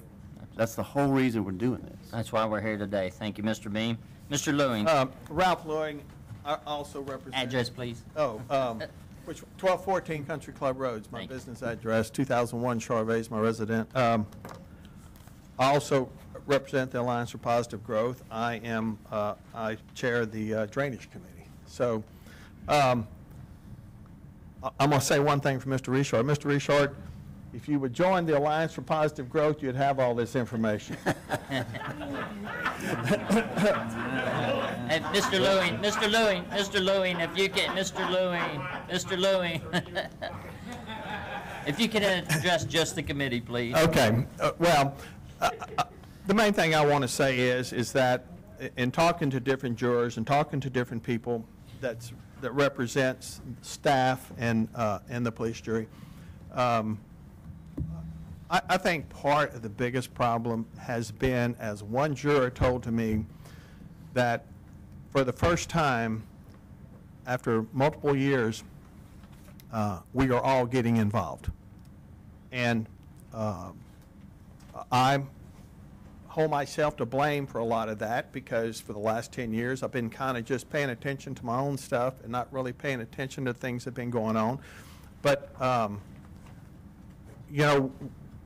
Speaker 4: That's the whole reason we're doing this.
Speaker 1: That's why we're here today. Thank you, Mr. Beam. Mr. Louie,
Speaker 15: Ralph Louie, I also represent.
Speaker 1: address, please.
Speaker 15: Which 1214 Country Club Roads, my
Speaker 1: Thank you.
Speaker 15: business address, 2001 Charvet is my resident. I also represent the Alliance for Positive Growth. I chair the Drainage Committee. So I'm going to say one thing for Mr. Richard. Mr. Richard, if you would join the Alliance for Positive Growth, you'd have all this information.
Speaker 1: And Mr. Louie, if you can, Mr. Louie, if you can address just the committee, please.
Speaker 15: Okay. The main thing I want to say is that in talking to different jurors and talking to different people that represents staff and the police jury, I think part of the biggest problem has been, as one juror told to me, that for the first time, after multiple years, we are all getting involved. And I hold myself to blame for a lot of that, because for the last 10 years, I've been kind of just paying attention to my own stuff and not really paying attention to things that have been going on. But, you know,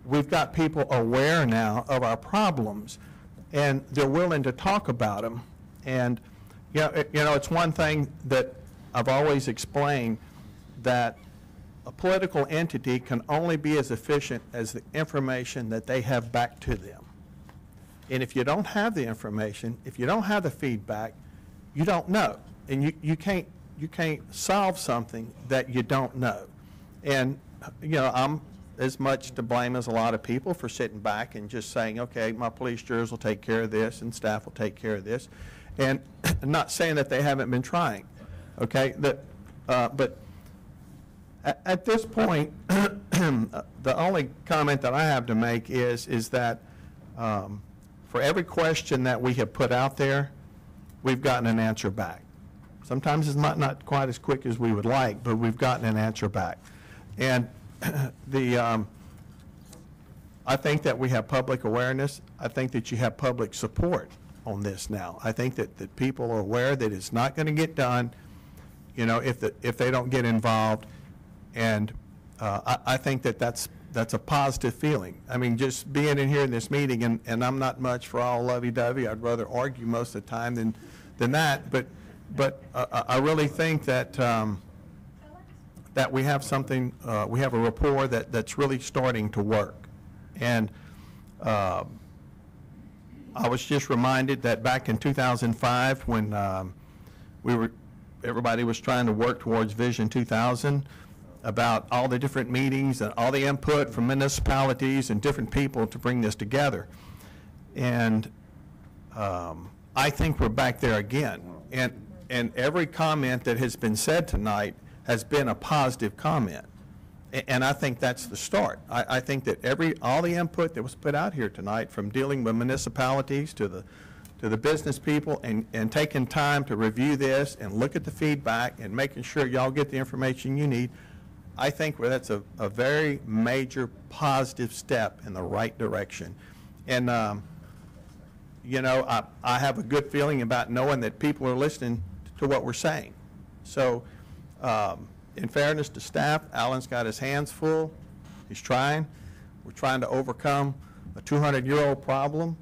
Speaker 15: we've got people aware now of our problems, and they're willing to talk about them. And, you know, it's one thing that I've always explained, that a political entity can only be as efficient as the information that they have back to them. And if you don't have the information, if you don't have the feedback, you don't know. And you can't solve something that you don't know. And, you know, I'm as much to blame as a lot of people for sitting back and just saying, okay, my police jurors will take care of this and staff will take care of this. And I'm not saying that they haven't been trying, okay? But at this point, the only comment that I have to make is that for every question that we have put out there, we've gotten an answer back. Sometimes it's not quite as quick as we would like, but we've gotten an answer back. And I think that we have public awareness. I think that you have public support on this now. I think that people are aware that it's not going to get done, you know, if they don't get involved. And I think that's a positive feeling. I mean, just being in here in this meeting, and I'm not much for all lovey-dovey. I'd rather argue most of the time than that. But I really think that that we have something, we have a rapport that's really starting to work. And I was just reminded that back in 2005, when everybody was trying to work towards Vision 2000, about all the different meetings and all the input from municipalities and different people to bring this together. And I think we're back there again. And every comment that has been said tonight has been a positive comment. And I think that's the start. I think that all the input that was put out here tonight, from dealing with municipalities to the business people, and taking time to review this and look at the feedback and making sure y'all get the information you need, I think that's a very major positive step in the right direction. And, you know, I have a good feeling about knowing that people are listening to what we're saying. So, in fairness to staff, Alan's got his hands full. He's trying. We're trying to overcome a 200-year-old problem.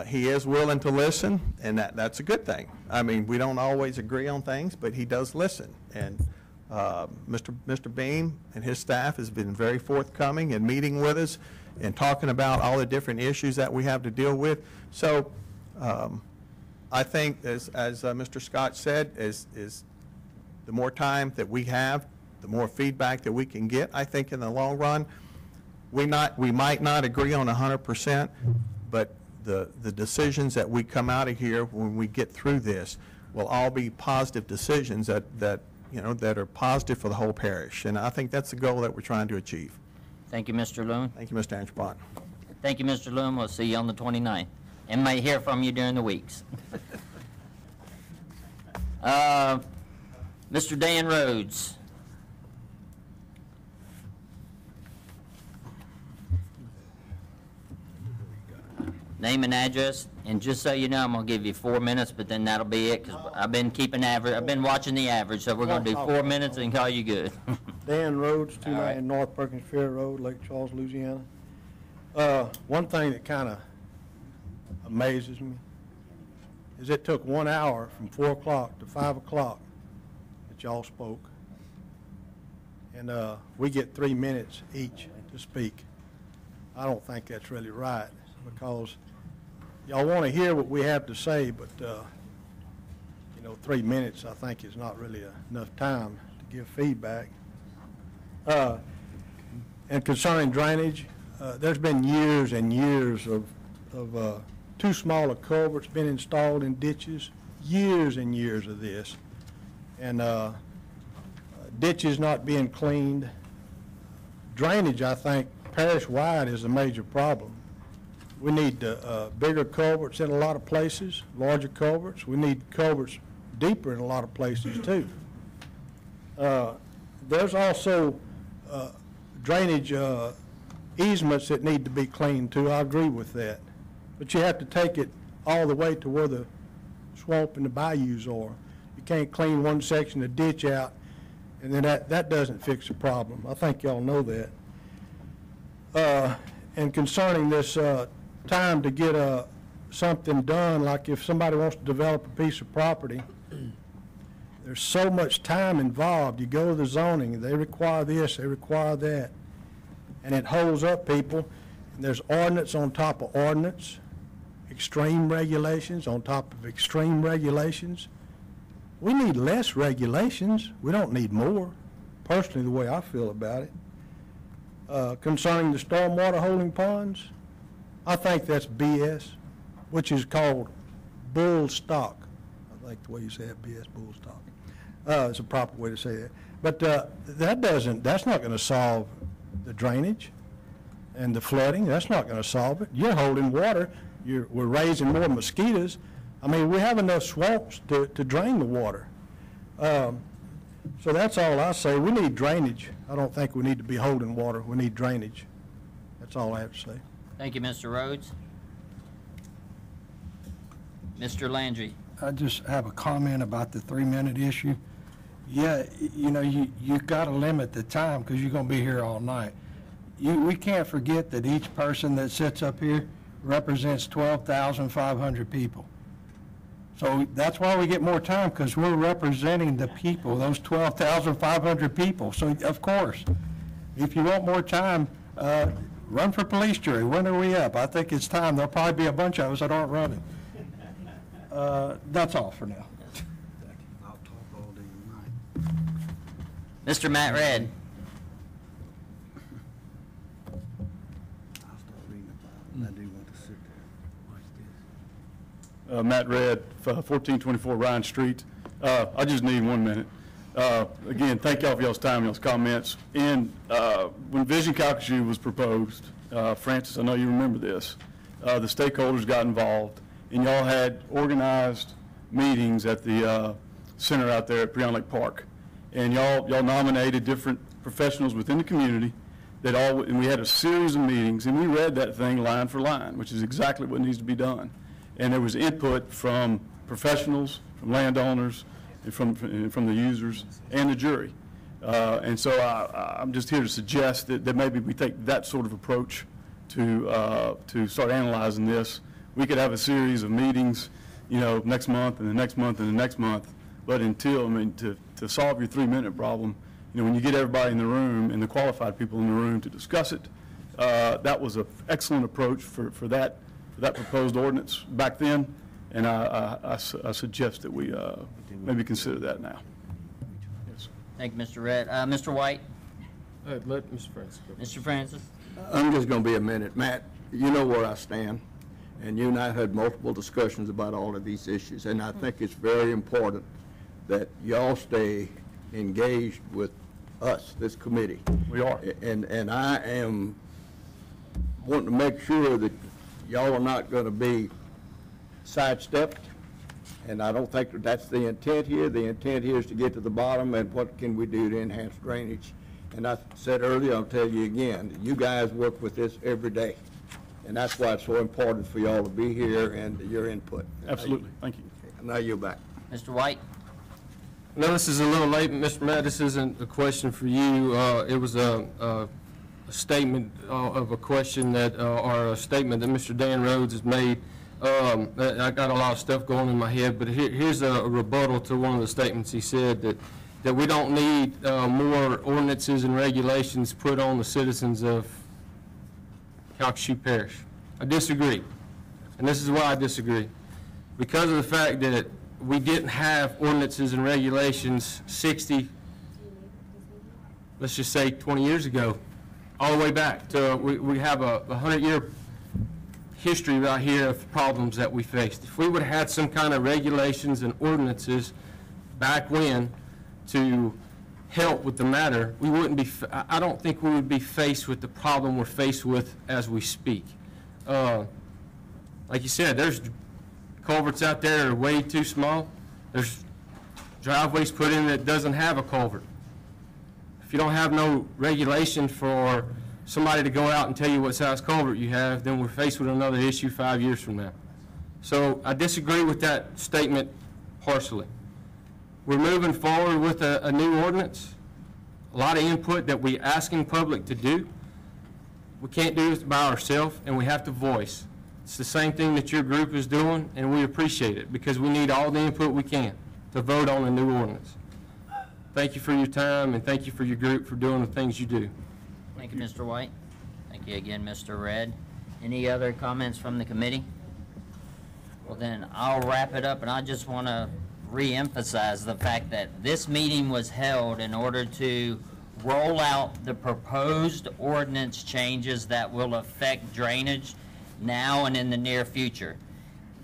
Speaker 15: He is willing to listen, and that's a good thing. I mean, we don't always agree on things, but he does listen. And Mr. Beam and his staff has been very forthcoming in meeting with us and talking about all the different issues that we have to deal with. So I think, as Mr. Scott said, is the more time that we have, the more feedback that we can get. I think in the long run, we might not agree on 100%, but the decisions that we come out of here when we get through this will all be positive decisions that are positive for the whole parish. And I think that's the goal that we're trying to achieve.
Speaker 1: Thank you, Mr. Loon.
Speaker 15: Thank you, Mr. Angelbot.
Speaker 1: Thank you, Mr. Loon. We'll see you on the 29th, and may hear from you during the weeks. Mr. Dan Rhodes. Name and address, and just so you know, I'm gonna give you 4 minutes, but then that'll be it, because I've been keeping average, I've been watching the average, so we're gonna do 4 minutes and call you good.
Speaker 16: Dan Rhodes,
Speaker 1: All right.
Speaker 16: 290 North Perkins Ferry Road, Lake Charles, Louisiana. One thing that kind of amazes me is it took 1 hour from 4 o'clock to 5 o'clock that y'all spoke. And we get 3 minutes each to speak. I don't think that's really right, because y'all want to hear what we have to say, but 3 minutes, I think, is not really enough time to give feedback. And concerning drainage, there's been years and years of too small of culverts been installed in ditches, years and years of this, and ditches not being cleaned. Drainage, I think, parish-wide is a major problem. We need bigger culverts in a lot of places, larger culverts. We need culverts deeper in a lot of places, too. There's also drainage easements that need to be cleaned, too. I agree with that. But you have to take it all the way to where the swamp and the bayous are. You can't clean one section of ditch out, and then that doesn't fix the problem. I think y'all know that. And concerning this time to get something done, like if somebody wants to develop a piece of property, there's so much time involved. You go to the zoning, they require this, they require that, and it holds up people. And there's ordinance on top of ordinance, extreme regulations on top of extreme regulations. We need less regulations. We don't need more, personally, the way I feel about it. Concerning the stormwater holding ponds, I think that's BS, which is called bull stock. I like the way you say it, BS, bull stock. It's a proper way to say that. But that's not going to solve the drainage and the flooding. That's not going to solve it. You're holding water. We're raising more mosquitoes. I mean, we have enough swamps to drain the water. So that's all I say. We need drainage. I don't think we need to be holding water. We need drainage. That's all I have to say.
Speaker 1: Thank you, Mr. Rhodes. Mr. Landry.
Speaker 17: I just have a comment about the 3-minute issue. Yeah, you got to limit the time because you're going to be here all night. We can't forget that each person that sits up here represents 12,500 people. So that's why we get more time, because we're representing the people, those 12,500 people. So, of course, if you want more time, run for police jury. When are we up? I think it's time. There'll probably be a bunch of us that aren't running. That's all for now.
Speaker 16: I'll talk all day tonight.
Speaker 1: Mr. Matt Redd.
Speaker 16: I'll start reading about it. I do want to sit there like this.
Speaker 3: Matt Redd, 1424 Ryan Street. I just need 1 minute. Again, thank y'all for y'all's time and y'all's comments. And when Vision Calcasieu was proposed, Francis, I know you remember this, the stakeholders got involved, and y'all had organized meetings at the center out there at Preon Lake Park. And y'all nominated different professionals within the community and we had a series of meetings, and we read that thing line for line, which is exactly what needs to be done. And there was input from professionals, from landowners,
Speaker 18: and from the users and the jury. And so I'm just here to suggest that maybe we take that sort of approach to start analyzing this. We could have a series of meetings, you know, next month and the next month and the next month, but until, I mean, to solve your 3-minute problem, you know, when you get everybody in the room and the qualified people in the room to discuss it, that was an excellent approach for that proposed ordinance back then, and I suggest that we maybe consider that now. Yes.
Speaker 1: Thank you, Mr. Redd. Mr. White?
Speaker 7: Let Mr. Francis go.
Speaker 1: Mr. Francis?
Speaker 5: I'm just going to be a minute. Matt, you know where I stand, and you and I had multiple discussions about all of these issues, and I think it's very important that y'all stay engaged with us, this committee.
Speaker 18: We are.
Speaker 5: And I am wanting to make sure that y'all are not going to be sidestepped, and I don't think that's the intent here. The intent here is to get to the bottom and what can we do to enhance drainage. And I said earlier, I'll tell you again, you guys work with this every day, and that's why it's so important for y'all to be here and your input.
Speaker 18: Absolutely. Thank you.
Speaker 5: Now you're back.
Speaker 1: Mr. White?
Speaker 7: No, this is a little late, Mr. Matt. This isn't a question for you. It was a statement of a question that, or a statement that Mr. Dan Rhodes has made. I got a lot of stuff going in my head, but here's a rebuttal to one of the statements he said, that we don't need more ordinances and regulations put on the citizens of Calcasieu Parish. I disagree, and this is why I disagree. Because of the fact that we didn't have ordinances and regulations 60, let's just say 20 years ago, all the way back to, we have a 100-year history right here of problems that we faced. If we would have had some kind of regulations and ordinances back when to help with the matter, we wouldn't be, I don't think we would be faced with the problem we're faced with as we speak. Like you said, there's culverts out there that are way too small. There's driveways put in that doesn't have a culvert. If you don't have no regulation for somebody to go out and tell you what size culvert you have, then we're faced with another issue 5 years from now. So I disagree with that statement partially. We're moving forward with a new ordinance, a lot of input that we're asking public to do. We can't do this by ourselves, and we have to voice. It's the same thing that your group is doing, and we appreciate it because we need all the input we can to vote on a new ordinance. Thank you for your time, and thank you for your group for doing the things you do.
Speaker 1: Thank you, Mr. White. Thank you again, Mr. Redd. Any other comments from the committee? Well, then I'll wrap it up, and I just want to re-emphasize the fact that this meeting was held in order to roll out the proposed ordinance changes that will affect drainage now and in the near future.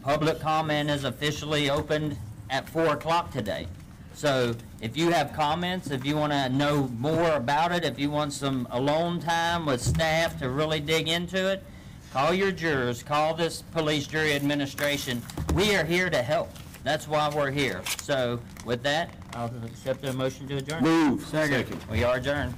Speaker 1: Public comment is officially opened at 4 o'clock today. So if you have comments, if you want to know more about it, if you want some alone time with staff to really dig into it, call your jurors, call this police jury administration. We are here to help. That's why we're here. So with that, I'll accept a motion to adjourn.
Speaker 5: Move.
Speaker 1: Second. We are adjourned.